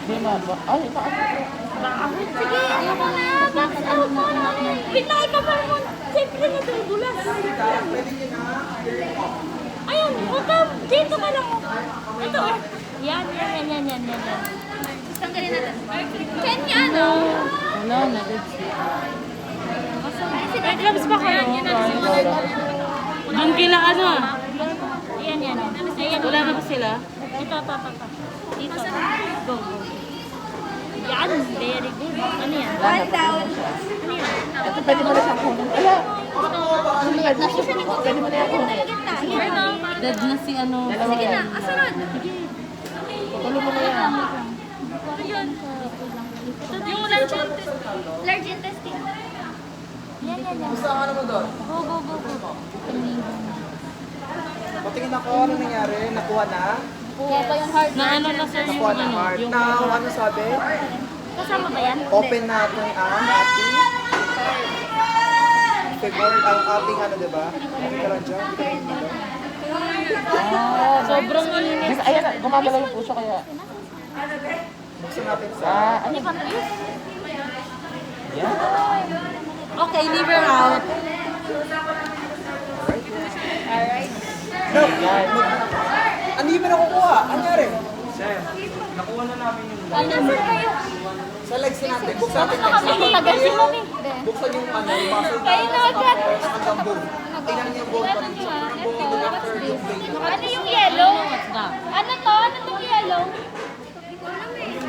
Di ba? Ay, taas. Sige, ayoko na. Max out mo na. Pinay ka pa mo. Siyempre na ito yung dulas. Ayun, huwag ka. Dito ka lang. Ito. Yan. Tanggalin natin. Ken niya, ano? Wala na. Red gloves ba kayo? Doon kila ano ah. Ayan. Ayan. Wala na ba sila? Ito. Dito. Go. Yan, very good. Ano yan? One down. Ano yan? Ito pwede mo na siyang kunin. Ala! Sumunod na siya. Pwede mo na yung kunin. Dead na si ano. Sige na, asunod. Tuloy mo na yan. Yung large intestine. Yan. Gusto ka naman doon? Go. Patingin ako, ano nangyari? Nakuha na? Kuha pa yung heart. Na ano na sir yung Nakuha na ano. heart. Yung Now, ano sabi? Kasama ba yan? Open natin ang ating figure, ang ating ano, diba? Hindi ka lang dyan, hindi ka lang dito. sobrang init. Mas, ayan, gumagalaw yung puso kaya. Buksan natin sa... Ano? Hindi pa tayo. Yan. Okay, liver out. No! Ano yung nakukuha? Ano nangyari? Nakuha na namin yung Ano sir kayo? Sa legs natin, buksan natin Kami legs. tagal si mami. Buksan yung ano, yung muscle Kayo na agad. hanggang bone. Tingnan niyo yung bone pa rin siya. Yung bone after yung brain. Ano yung yellow? What's that? Ano to? Ano tong yellow?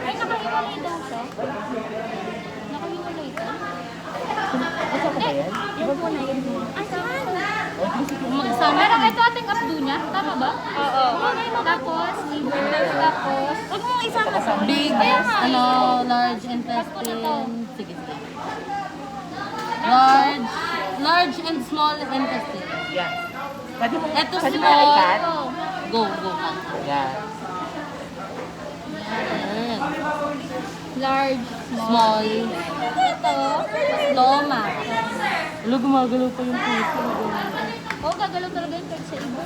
Ay, nakahiwalay daw siya. Nakahiwalay ito. Yan po na yun. Asan? Magsama. Pero ito ating abdo niya. Tama ba? Oo. Tapos, liver, tapos... Huwag mo isama sa Big, Kaya nga, ano, large intestine. Sige, sige. Large and small intestine. Yes. Pwede mo, Ito pwede mo small. ikat? Go. Yes. Ayan. large, Small. Ito, Loma. Wala, gumagalaw pa yung puso. oh, gagalaw talaga yung pag sa iba.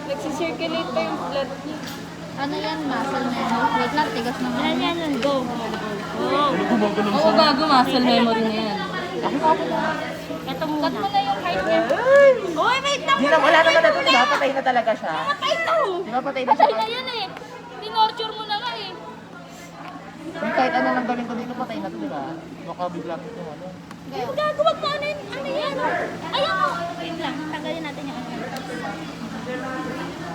Nagsisirculate pa yung blood niya. Ano yan, muscle memory? Wait lang, tigas naman. Yan, go. Oo, bago muscle memory na yan. Ito muna. Cut mo na yung height niya. Uy, wait lang. Di na, wala naman na ito, di ba? Patay na talaga siya. Patay to. Di ba patay na siya? Patay na yan eh. Tinorture mo na nga eh. Kung kahit ano lang gawin ko dito, patay na ito, di ba? Baka bigla ko ito, ano. Gagawag mo ano yan. Ayan o. Wait lang, tanggalin natin yung ano.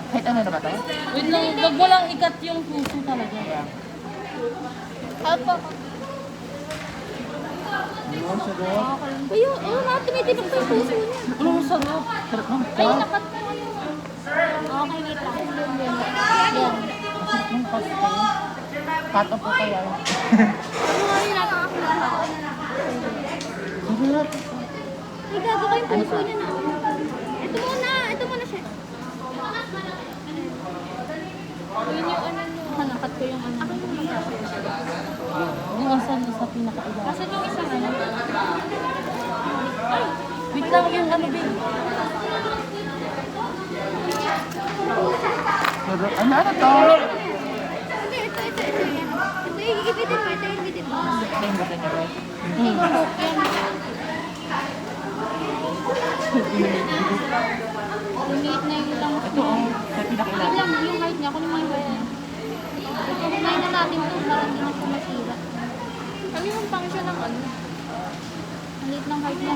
Kahit ano na ba ito? Wait lang, wag mo lang ikat yung puso talaga. Help ako. Uy, tumitibok pa yung puso niya. Ano mo sarap? Sarap ng Ay, nakat mo. Okay, wait lang. Yan. Masarap ng pasta. Cut off po kaya. Ay, gago ka yung puso niya na. Ito muna siya. Yun yung ano nyo. Nakat ko yung ano. Yung asan sa pinaka-iba. Kasi yung isang ano. Ay, wait lang yung ano, babe. Ano to? Hindi, ito. Ito, igigitin mo. Ito yung buta niya, right? Lumiit na yung lang. Ito, oh. Sa pinakailan. Lang, yung height niya. Kunin mo yung height. Kunin na natin ito para hindi na siya masira. Ano yung function ng ano? Ang liit ng height niya.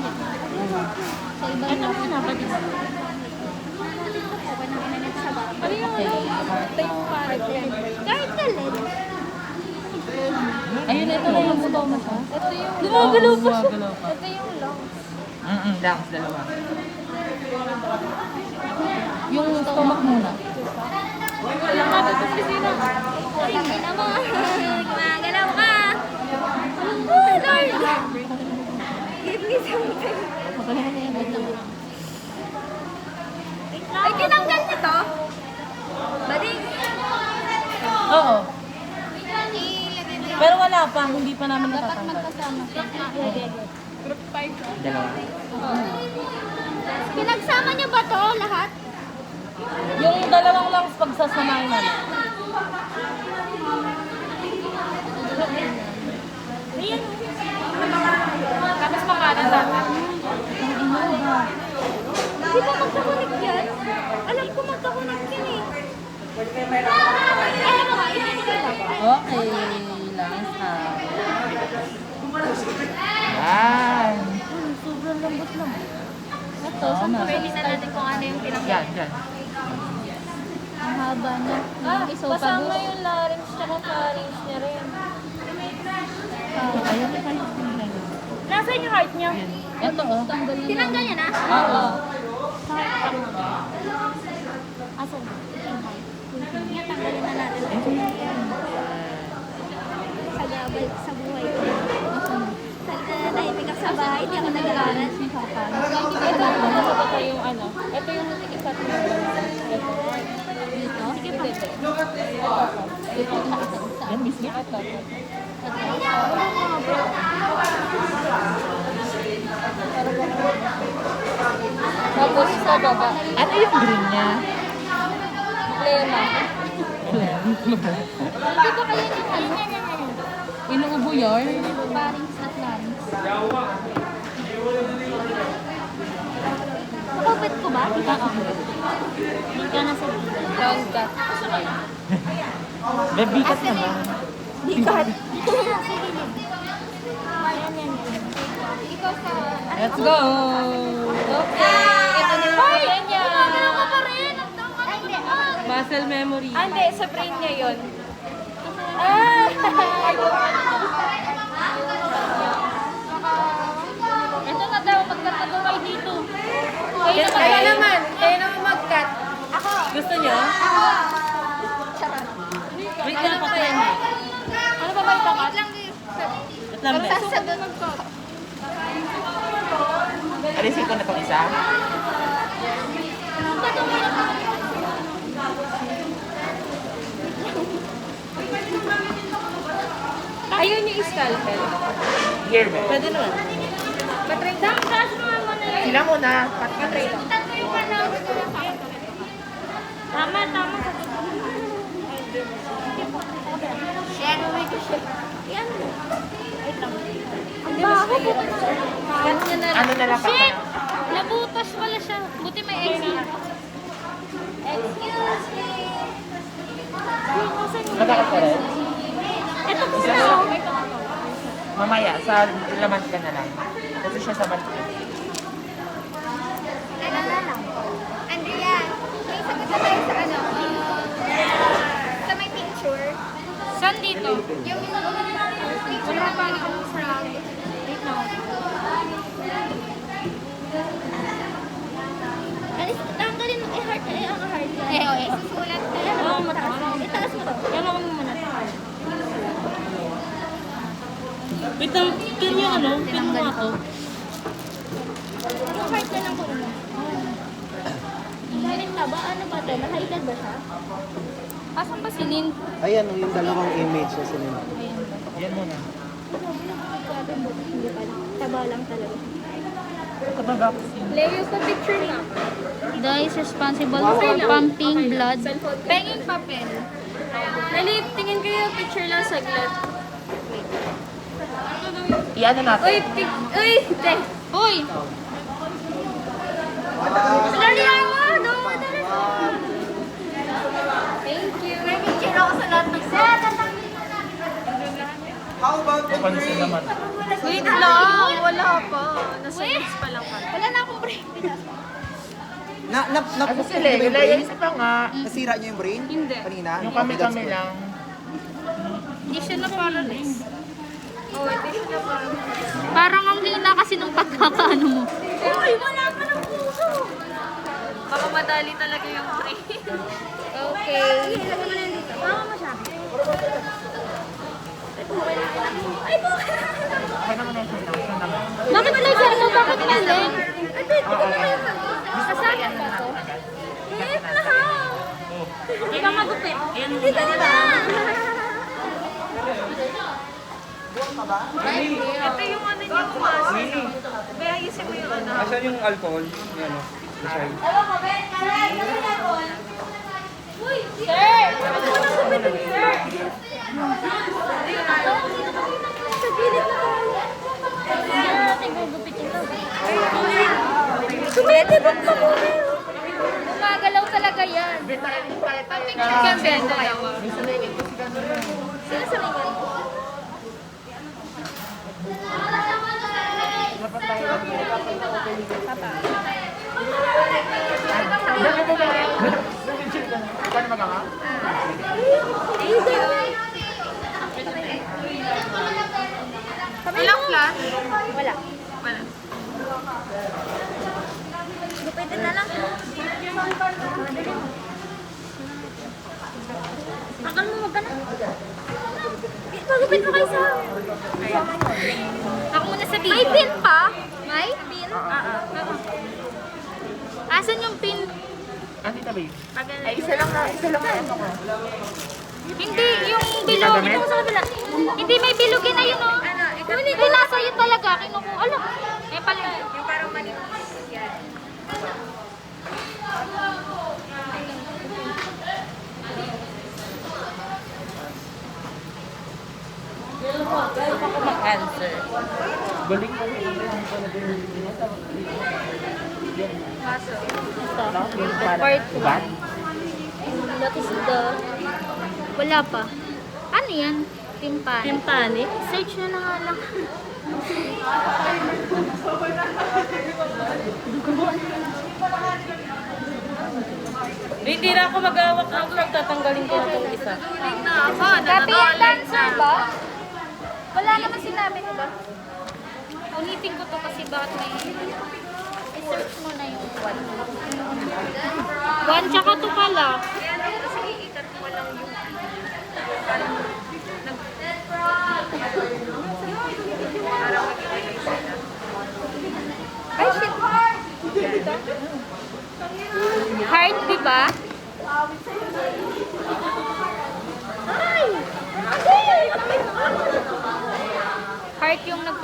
Sa iba ito muna, pati. Ano yung tayo parang yan? Kahit galit. Ayun, ito na yung buto mo siya. Ito yung Gumagalaw pa siya. Gumagalaw pa. Ito yung lungs. Lungs, dalawa. Yung stomach muna. Alam ka dito sa sino? Ay, naman. Gumagalaw ka. Oh, Lord. Give me something. Ay, tinanggal nito? Bading. Oo. Ilagay mo. Pero wala pa, hindi pa namin Dapat natatanggal. magkasama. Group 5. Dalawa. Pinagsama niyo ba to lahat? Yung dalawang lang pagsasamahin namin. Ayan. Tapos pangalan natin. Di ba magkakunik yan? Alam ko magkakunik yan eh. Ay, ano nga, ininigay lang. Okay, lang sa... Yan. Sobrang lambot lang. Ito, so pwede na natin kung ano yung pinag- Yan. Ang haba na. Kasama yung larynx tsaka pharynx niya rin. Ayaw ko kayo. Nasaan yung heart niya? Ito oh. Tinanggal niya na? Oo. Asan? Tanggalin na natin. Sa gabal, sa buhay ko. Nahimik ako sa bahay, hindi ako nag-aaral. Ito yung ano. Ito yung ikat mo. Dito? Sige pa. Ito. Yan, mismo. Ito. Tapos sa baba. Ano yung green niya? Lema. Dito kayo yung ano? Inuubo yun. Parings at larynx. Nakapit ko ba? Hindi ka na sa Round cut. Bebikat naman. Bigat. Sige. Yan. Ikaw sa... Let's go! Okay. Ito din mo yan yan. Gumagalaw ka pa rin. Ang tangkad mo naman. Muscle memory. Hindi, sa brain niya yun. Ito na daw, magkatagaway dito. Kayo naman mag-cut. Ako. Gusto niyo? Charot. lang, be. Sasagot ko. Alisin ko na itong isa. Ayun yung scalpel. Here, be. Pwede naman. Patry lang. Taas mo naman na yun. Sila muna. Patry lang. Tanto yung panahon ko na sa Tama. Share away ko siya. Yan. Wait lang. Ang baho po. Cut niya na. Ano na lang pa? Shit! Nabutas pala siya. Buti may exit. Excuse me. Magkakap ka rin? Ito po na. Mamaya, sa laman ka na lang. Kasi siya sa balik. Ano na lang. Andrea, may sagot na tayo sa ano? Sa may picture. Saan dito? Yung picture na parang sa... Wait lang. Tanggalin mo heart ang heart. Susulat ka. Oo, mataas. Itaas mo to. Yan ako muna. Wait lang, pin yung ano? Pin mo nga to. Yung heart na lang ko na. Meron ka ba? Ano ba ito? Nakaedad ba siya? Asan pa si Lynn? Ayan, yung dalawang image na sila. Yan muna. Hindi pala. Taba lang talaga. Kabaga ko siya. Leo sa picture na. Dai is responsible for pumping blood. Penging papel. Dali, tingin kayo picture lang saglit. Iyan na natin. Uy, te. Uy! Dali ako! Dali. Thank you. May picture ako sa lahat ng set. How about the Pansin three? naman. Wait lang, wala pa. Nasa next pa lang pa. Wala na akong brain. Ano sila? Wala yung isa pa nga. Nasira niyo yung brain? Hindi. Kanina? Yung kami-kami lang. Hindi siya na-paralyze. Oo, hindi siya na-paralyze. Parang ang hina kasi nung pagkakaano mo. Uy, wala pa ng puso! Baka madali talaga yung brain. Okay. Ilagay mo na dito. Mama mo siya. Ay, buka na! Okay naman yung sila. Saan naman? Bakit may gano'n? Bakit may leg? Ay, dito na kayo. Sasakit ba to? Eh, lahat. Hindi ka magupit. Dito na ba? Ito yung ano niyo kumasi. Kaya ayusin mo yung ano. Asan yung alcohol? Yan o. Sir! Sa gilid na tayo. Hindi natin gugupitin to. Sumete, ba't pa muna yun? Gumagalaw talaga yan. Picture ka ba? Sino sa mga? Paano magkaka? Walang flash? Wala. Gupitin na lang. Akal mo, wag ka na. Pagupit mo kayo sa... Ako muna sa pin. May pin pa? May? Pin? Asan yung pin? Ano ito ba yun? Ay, isa lang na ito ko. Hindi, yung bilog. Gagamit? Ito sa kabila. Hindi, may bilogin na yun, oh. Hindi, nasa yun talaga. Kinukuha. Alam. Eh, pala. Yung parang manipis. Yan. Ako mag-answer. Galing ko. Part Diba? That is the... Wala pa. Ano yan? Timpani. Timpani. Search na nga lang. Hindi na ako mag-awak-awak. Tatanggalin ko na itong isa. Copy and answer ba? Wala naman sinabi ko ba? Ulitin ko to kasi bakit may... I-search mo na yung one. One tsaka to pala. Kasi iikat mo lang yung...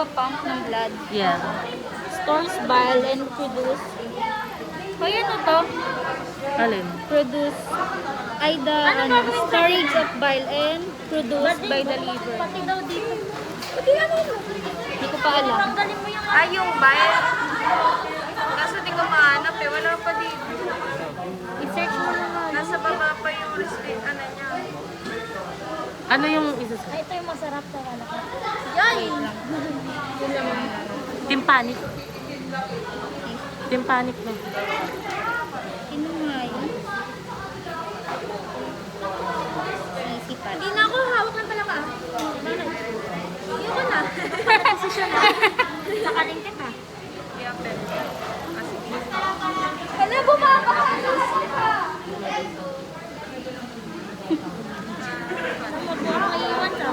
nagpa-pump ng blood. Yeah. Stores bile and produce. Hoy, ano to? Alin? Produce ay the storage of bile and produced by the liver. Pati daw dito. Pati ano mo? Hindi ko pa alam. Ay, yung bile. Kaso di ko mahanap eh. Wala pa dito. I-search mo naman. Nasa baba pa yung receipt, ano niya. Ano yung isa sa... Ay, ito yung masarap sa kalaka. Yan! Timpanic. Timpanic no. Sino nga yun? Easy pa. Hindi na ako. Hawak lang pala ka. Ayoko na. Posisyon na. Sa kalingkit ha. Hala, bumaba ka! Maiiwan ka.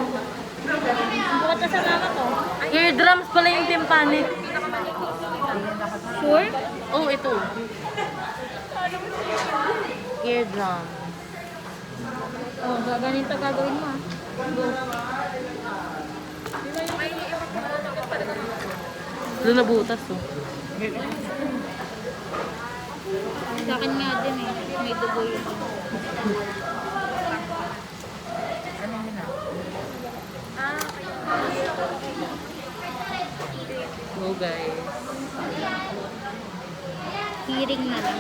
Bukat ka sa mama ko. Eardrums pala yung timpanic. Sure? Oh, ito. Eardrum. Oh, ganito gagawin mo ah. Doon nabutas oh. Sa akin nga din eh. May dugo yun. Go guys. Hearing na lang.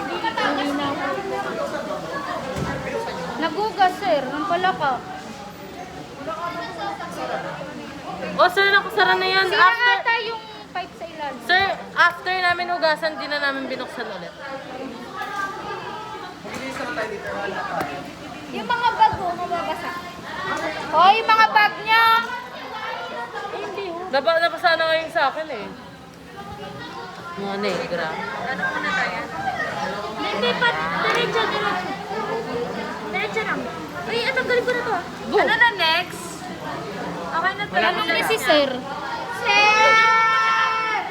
Hindi na ako. Nagugas sir, ng palaka. Oh, sir, nakasara na yan. Sira After, ata yung pipe sa ilalim. sir, after namin hugasan, di na namin binuksan ulit. Yung mga bag mo, mababasa. Hoy, yung mga bag niya! Napasa na ngayon sa akin eh. Mga negra. Hindi pa, diretso. Diretso lang. Uy, tanggalin ko na to ah. Ano na next? Okay na to. Anong ni si sir? Sir!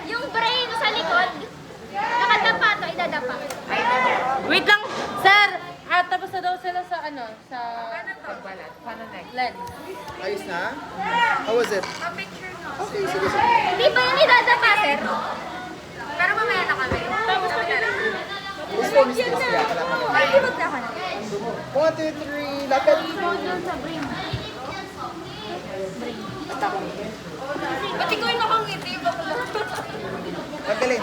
Yung brain sa likod, nakadapa to, idadapa. Wait lang, sir! Tapos na daw sila sa ano? Sa... Paano next? LED. Ayos na? How was it? Pa-picture no. Okay, sige, sige. Hindi ba yung idadapa, sir? Pero mamaya na kami. Tapos na rin. Gusto, miss ko siya. Ay, di ba na? 1, 2, 3, lapit. Sa brain. Pati ko yung nakangiti. Tanggalin.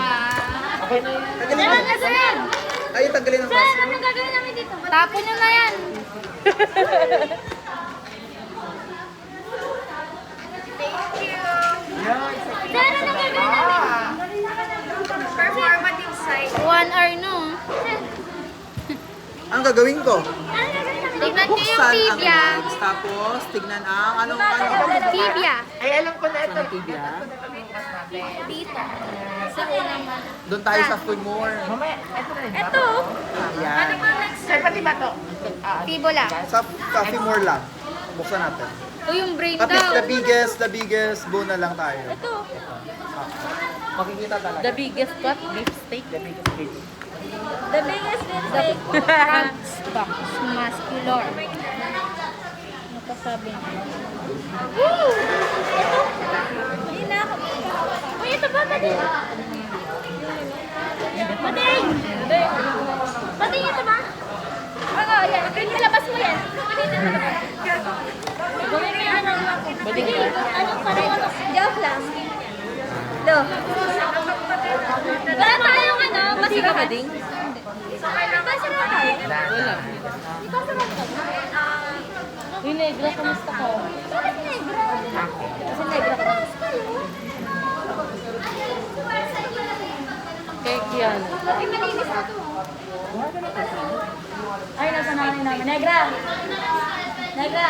Tanggalin Sir, mo. ano sir? Ay, tanggalin ang Sir, mask. anong gagawin namin dito? Tapo nyo na yan. Sir, anong gagawin namin? Performative site. 1 hour no. Ang gagawin ko? Anong gagawin namin? Tignan nyo yung Buksan ang tibia. legs, tapos tignan ang ano. Tibia. Ay, alam ko na ito. Dito. Sa unang mano. Doon tayo sa femur. Mamaya, ito na rin. Ito. Ayan. Sir, pati ba ito? Tibola. Sa femur lang. Buksan natin. O yung brain At least daw. the biggest bone na lang tayo. Ito. Makikita talaga. The biggest what? Beef steak? The biggest mistake. Frogs box. Muscular. Ano pa sabi niya? Woo! Ito. Hindi na ako. Uy, ito ba? Pati. Pati. Pati ito ba? Oo, yan. Ilabas mo yan. Gawin mo yan. Sige, anong panahon? Joke lang. Lo. Wala tayong ano, Hindi ka mading? Basurahan tayo. Wala. Basurahan tayo. Yung negra, kamusta ka? Bakit negra? Kasi negra ka. Cake yan. Ay, malinis na to. Ay, nasa nanay namin. Negra! Negra!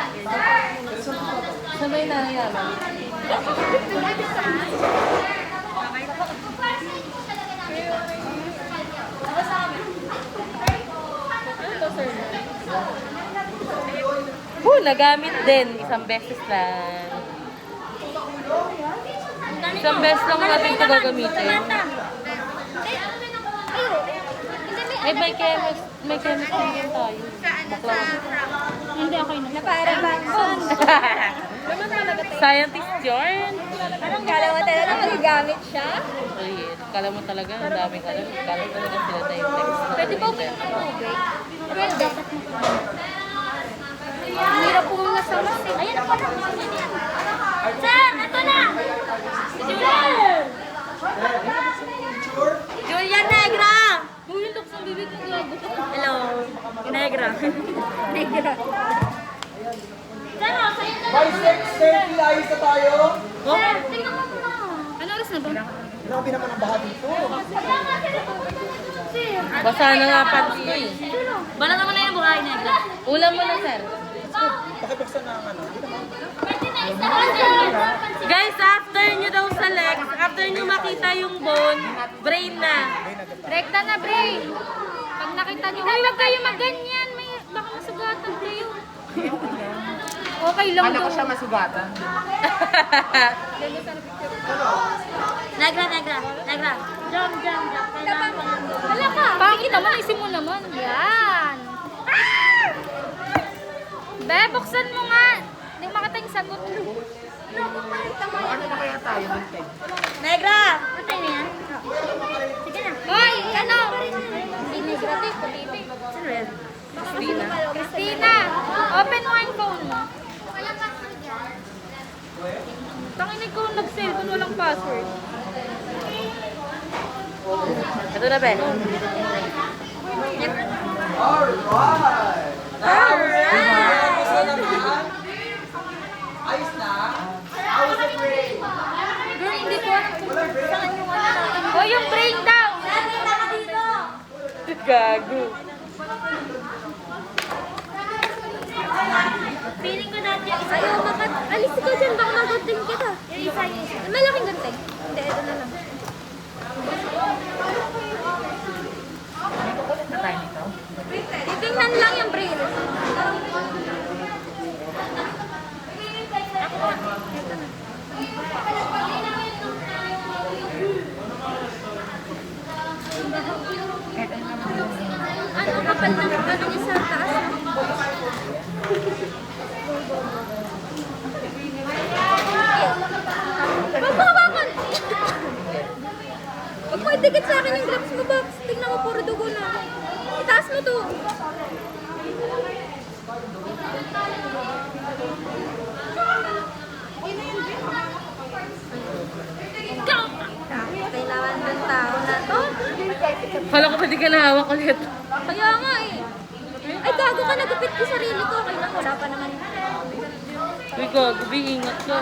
Sabay na naman. Nagamit din. Isang beses lang. Ang Isang beses lang natin ito gagamitin. Eh, may chemistry din tayo. Bakla. Hindi ako yun. Na para bang Scientist yun. Anong kala mo talaga magagamit siya? Ay, kala mo talaga, ang daming alam. Kala mo talaga sila na yung text. Pwede ba uminom ng tubig? Well, dapat mo. Ang hirap po nga sa mas eh. Ayan pa na. Saan? Ito na! Si Julian! Julian Negra! Buhin looks ang bibig ng gago. Hello. Negra. Negra. Saan o? Sa'yo na By 6:30, ayos na tayo. Sir, tingnan mo muna. Ano oras na ba? Grabe naman ang baha dito. Sir. Basa na nga pants ko eh. Bala naman na yung buhay, Negra. Ulam mo na, sir. Pakibuksan na ang ano. Guys, after nyo daw sa legs, after nyo makita yung bone, brain na. Rekta na, brain. Pag nakita nyo, ay, wag kayo maganyan. May, baka masugatan kayo. Okay lang Kala ko daw. siya masugatan. Negra. Jump. Wala ka. Pangit naman, isin mo naman. Yan. Be, buksan mo nga. Hindi ko makita yung sagot. Ano na kaya tayo dun, Ted? Negra! Patay na yan? Sige na. Hoy! Ano? Hindi Negra to, puti ito. Sino yan? Christina! Open mo ang phone mo. Walang password yan. Tangin ikaw nag-cellphone, walang password. Ito na, Ben. Alright! Alright! Gusto naman? Ayos na? How was the break? Girl, hindi ko alam kung saan yung ano. O, yung brain daw! Nakita ka dito! Gago. Feeling ko natin yung isa. Ayaw, alis ikaw dyan, baka magunting kita. Yung isa. Malaking gunting. Hindi, ito na lang. Na tayo nito? Tingnan lang yung brain. Ano, kapal na ano niya sa taas. Magpapakal! Huwag mo idikit sa akin yung gloves mo, Box. Tingnan mo, puro dugo na. Itaas mo to. Kailangan ng tao na to. Kala ko pwede ka nahawak ulit. Kaya nga eh. Ay, gago ka, nagupit ko sarili ko. Kailan wala pa naman. Uy, gago, ingat ka.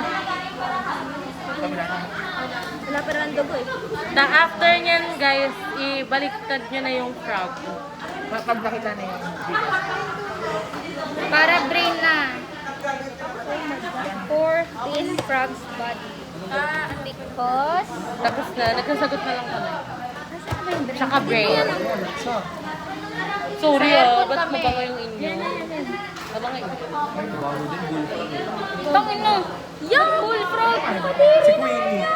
Wala pa rin dugo eh. After nyan, guys, ibaliktad nyo na yung frog. Pag nakita na yung bigas. Para brain na. 4 frog's body. Because... Tapos na, nagsasagot na lang kami. Tsaka brain. Sorry ba't mabango yung inyo? Mabango yung inyo. Tangin na. Yung bullfrog. Si Queenie.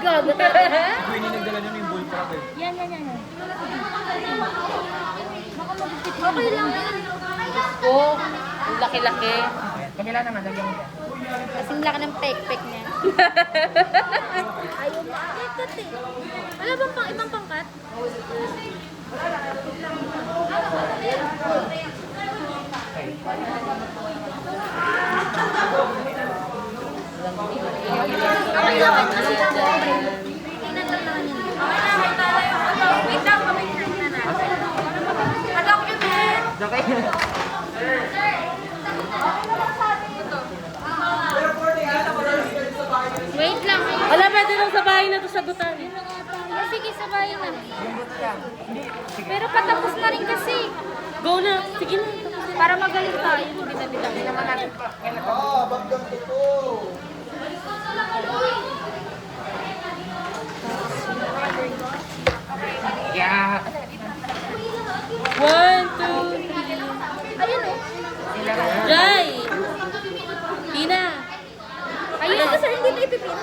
Gago. Queenie nagdala niyo yung bullfrog eh. Yan. Okay lang yan. Oh, ang laki-laki. Kamila naman, lagyan mo yan. Kasing laki ng pek-pek niya. Ayaw maakikat eh. Wala bang pang ibang pangkat? Okay lang kasi tingnan lang naman yun. Wait lang, pamay-train na natin. Document! Okay. Wait lang. Wala, pwede lang sa bahay na to sagutan. Sige, sabayin na. Pero patapos na rin kasi. Go na, sige na. Para magaling tayo. Hindi na bilang. naman natin pa. Bagdang ito. Yeah. 1, 2, 3. Ayun o. Jai! Tina! Ayun kasi hindi na ipipin.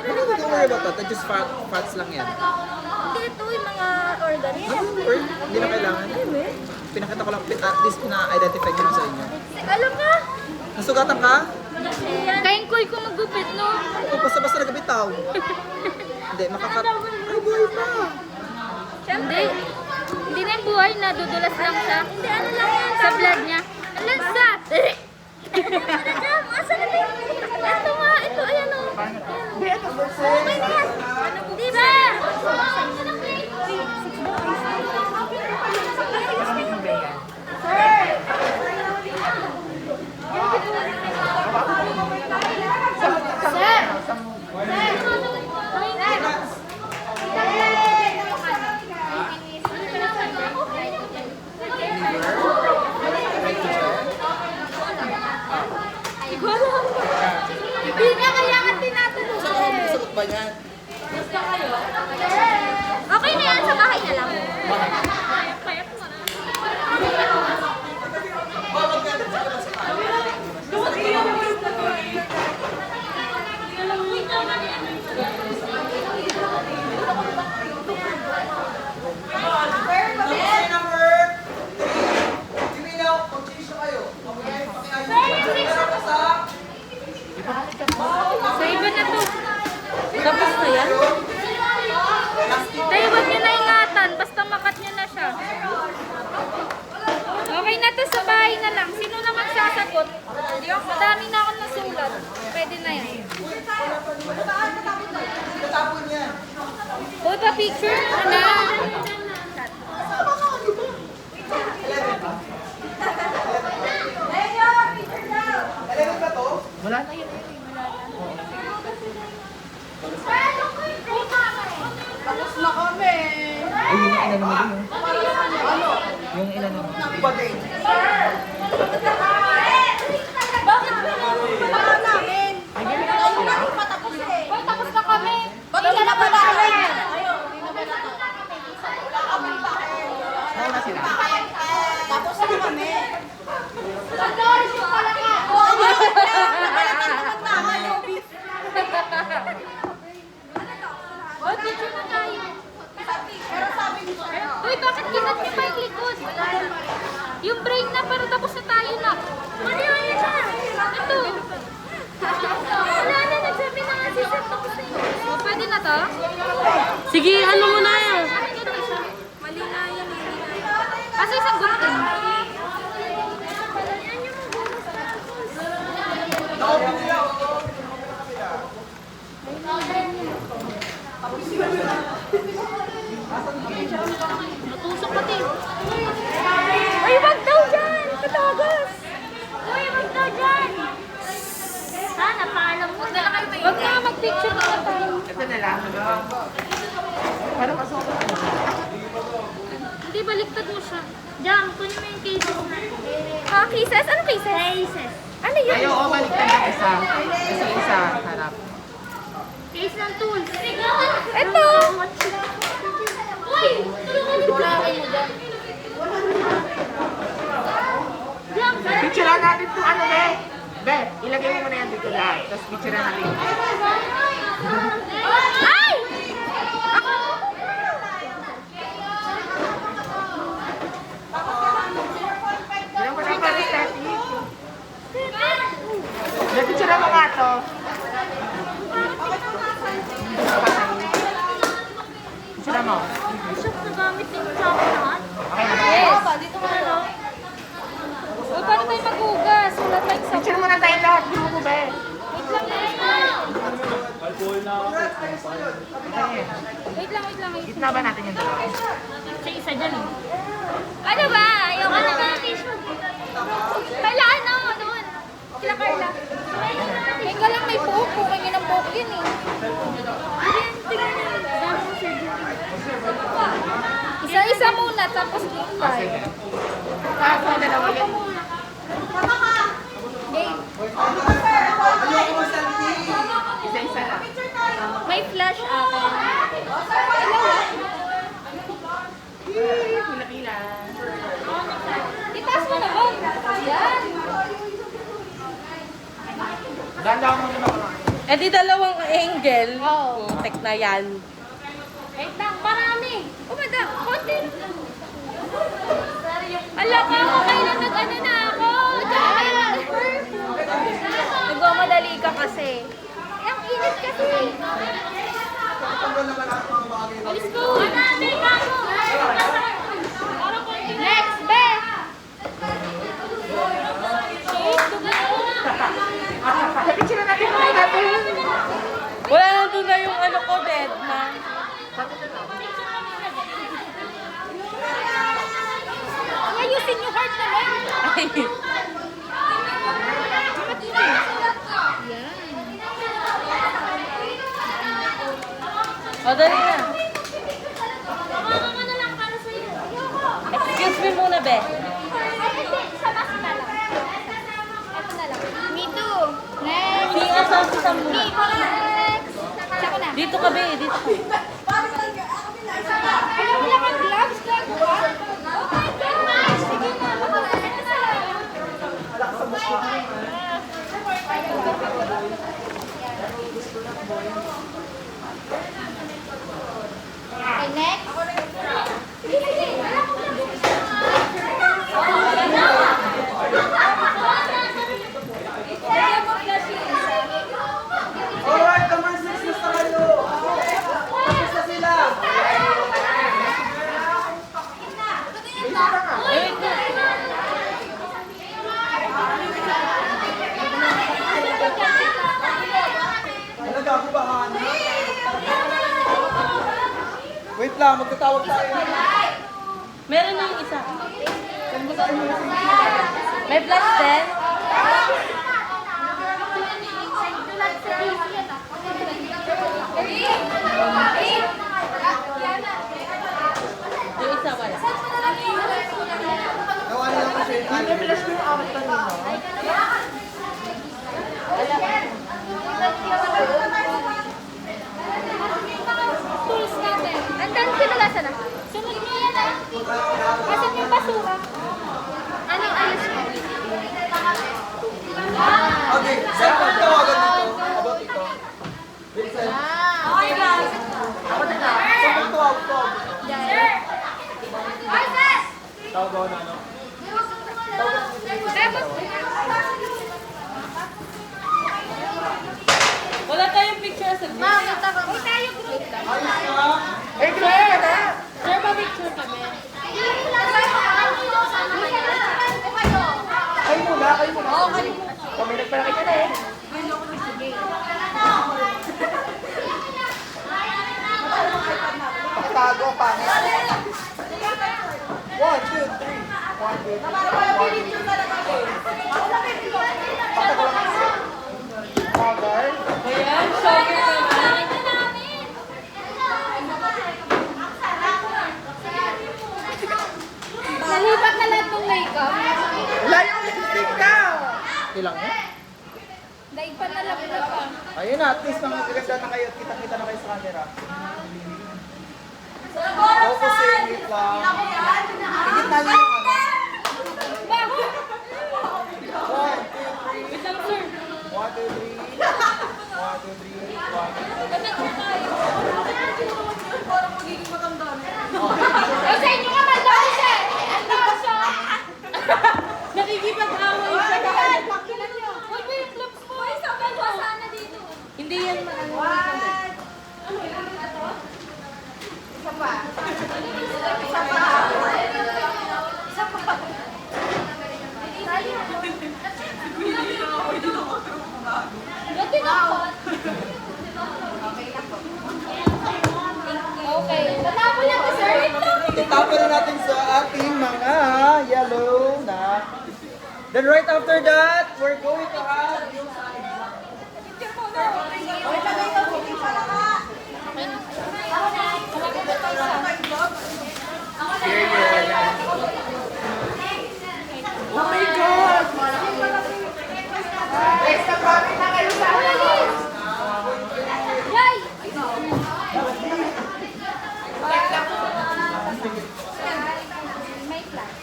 Don't worry about that. That's just fats lang yan. Hindi ito yung mga organs. Or, hindi na kailangan. Pinakita ko lang, at least na-identify ko na sa inyo. Alam ka? Nasugatan ka? Kain ko magupit, no? O, basta-basta nagabitaw. Hindi, Ay, buhay pa. Siyempre. Hindi na yung buhay, nadudulas lang siya. Hindi, ano lang yan? Sa blood niya. Ang lansa! Asa na ba yung... Ito nga, ito, ayan o. Okay na yan. Di ba? Hindi nga kailangan tinatanong. Sagot ba yan? Okay na yan, sa bahay na lang. Okay, number 3. Give me now, mag-change na kayo. Okay, pakiayos. Sa iba na to. Tapos na yan? Tayo, huwag niyo na ingatan. Basta makat niyo na siya. Okay na to, sa bahay na lang. Sino naman sasagot? Madami na akong nasulat. Pwede na yan. Tatapon yan. Uy, pa-picture mo na. Alam ba to? Wala na yun. Ay, yun yung inano mo dun, oh. Yung inano mo. Pati. Bakit pinapala namin? Hoy, tapos na kami. Bakit na pala namin? Nauna sila. Tapos na kami. Pag-Doris yung pala ka. Hoy, picture na tayo. Uy, bakit kinat niyo pa yung likod? Yung brain na, pero tapos na tayo na. Ano yun siya? Ito. Wala na, nagsabi na nga si Seth, tapos na yun. O, pwede na to? Sige, ano mo na yan? Mali na yan, kasi isang gusto. Natusok pati. Ay, wag daw dyan! Katagas! Uy, wag daw dyan! Sana, paalam mo na. Wag na mag-picture na tayo. Ito na lang. Para masok. Hindi, baliktad mo siya. Jam, kunin mo yung cases na. Ah, cases? Ano cases? Cases. Ano yun? Ayaw, o baliktad ng isa. Isa-isa, harap. Case ng tools. Ito! Uy! Tulungan mo mo dyan. Jam, Picture lang natin ito, ano, Be? Be, ilagay mo muna yan dito lahat. Tapos picture natin. ay! Ako! Ilan mo na para static? Picture mo nga to. Picture mo. Bishop, nagamit yung chocolate. Okay na ba? Yes. Dito mo na. O, paano tayo mag-ugas? Wala tayong sabon. Picture muna tayo lahat. Di mo, Be. Wait lang, wait lang. Okay. Wait lang, wait lang. Gitna ba natin yung dalawa? Sa isa dyan eh. Ano ba? Ayoko na ba? Carla, ano? Doon. Sila Carla. Ikaw lang may buhok. Kukingin ng buhok yun eh. Isa-isa muna, tapos doon tayo. Ako, dalawa yan. Ayoko mo selfie. Isa-isa lang. May flash ako. Pila-pila. Itaas mo naman. Yan. Ganda mo naman. Eh di dalawang angel. Oo. Putek na yan. Wait lang, marami. Oh, konti. Ala ka ako, kailan nag-ano na ako? Nagmamadali ka kasi. Ang init kasi. Tanggal naman natin mga bagay na Let's go. Marami ka ako. Next, be. Picture na natin mga natin. Wala na doon na yung ano ko, bed na. Ayusin yung heart naman. Ay. O, dali na. Mama na lang para sa'yo. Ayoko. Excuse me muna, be. Ay, hindi. Sa bus na lang. Ito na lang. Me too. Next. Si Asa muna. Next. Ako na. Dito ka, be. Dito ka. Alam mo lang ang gloves, gago ka? Oh my gosh! Sige na. Okay, next. Sige, sige. Alam mo lang. Alright, number 6 na sa kayo. Tapos na sila. Talaga ako ba, Hana? Wait lang, magtatawag tayo. Meron na yung isa. May flash din. Yung isa wala. Gawa nila ko siya yung ano. Tools natin. Andan sinulasa na. Sunod mo yan ah. Asan yung basura? Anong ayos mo? Okay, saan po tawagan dito? About ito. Vincent. Okay ba? Saan po tawag to? Sir! Ay, sir! Tawag ako na ano? Wala tayong picture sa group. Uy, tayo group. Ayos ka? Sir, pa-picture kami. Kayo muna, kayo muna. Oo, kayo. Kami nagpalaki ka na eh. Pakitago pa. 1, 2, 3. 1, 2, 3. Patago lang kasi. Mother. Ayan, shower naman. Nalipat na lahat ng makeup. Wala yung lipstick ka. Ilang yan? Daipan na lang na pa. Ayun na, at least magaganda na kayo. Kita-kita na kayo sa camera. Focusing, wait lang. Higit na niyo yung ano. 1, 2, 3. Wait lang, sir. 1, 2, 3. 1, 2, 3. 1. Eh, sa inyo nga mandami siya. Ang dami siya. Nakikipag-away siya. Huwag mo yung gloves mo. Ay, sa kalwa sana dito. Hindi yan maano. Gati na po. Okay. Tatapon lang sir. Wait lang. Itapon na natin sa ating mga yellow na. Then right after that, we're going to have yung Oh my God! Extra profit na kayo sa Yay! May flash.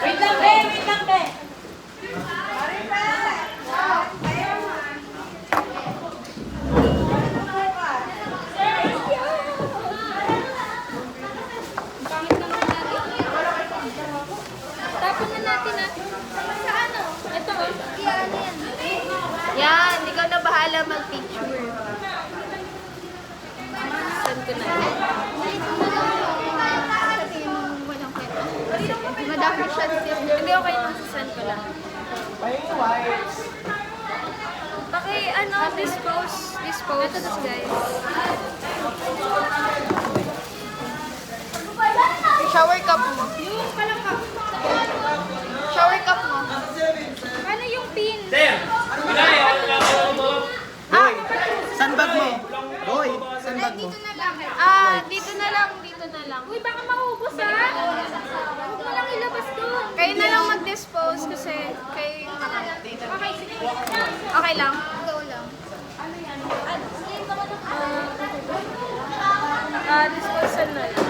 Wait lang, be. Wait lang, be. sila mag-picture. Send ko na. Sa tingin mo walang kwenta. Kasi madami siya siya. Hindi, okay lang. Send ko lang. Dispose, guys. Shower cup mo. Shower cup mo. Ano yung pin? Sandbag mo. Hoy, sandbag mo. Dito na lang. Dito na lang. Uy, baka maubos ha? Huwag mo lang ilabas doon. Kayo na lang mag-dispose kasi kayo yung Okay, sige. okay lang. Go lang. Dispose na.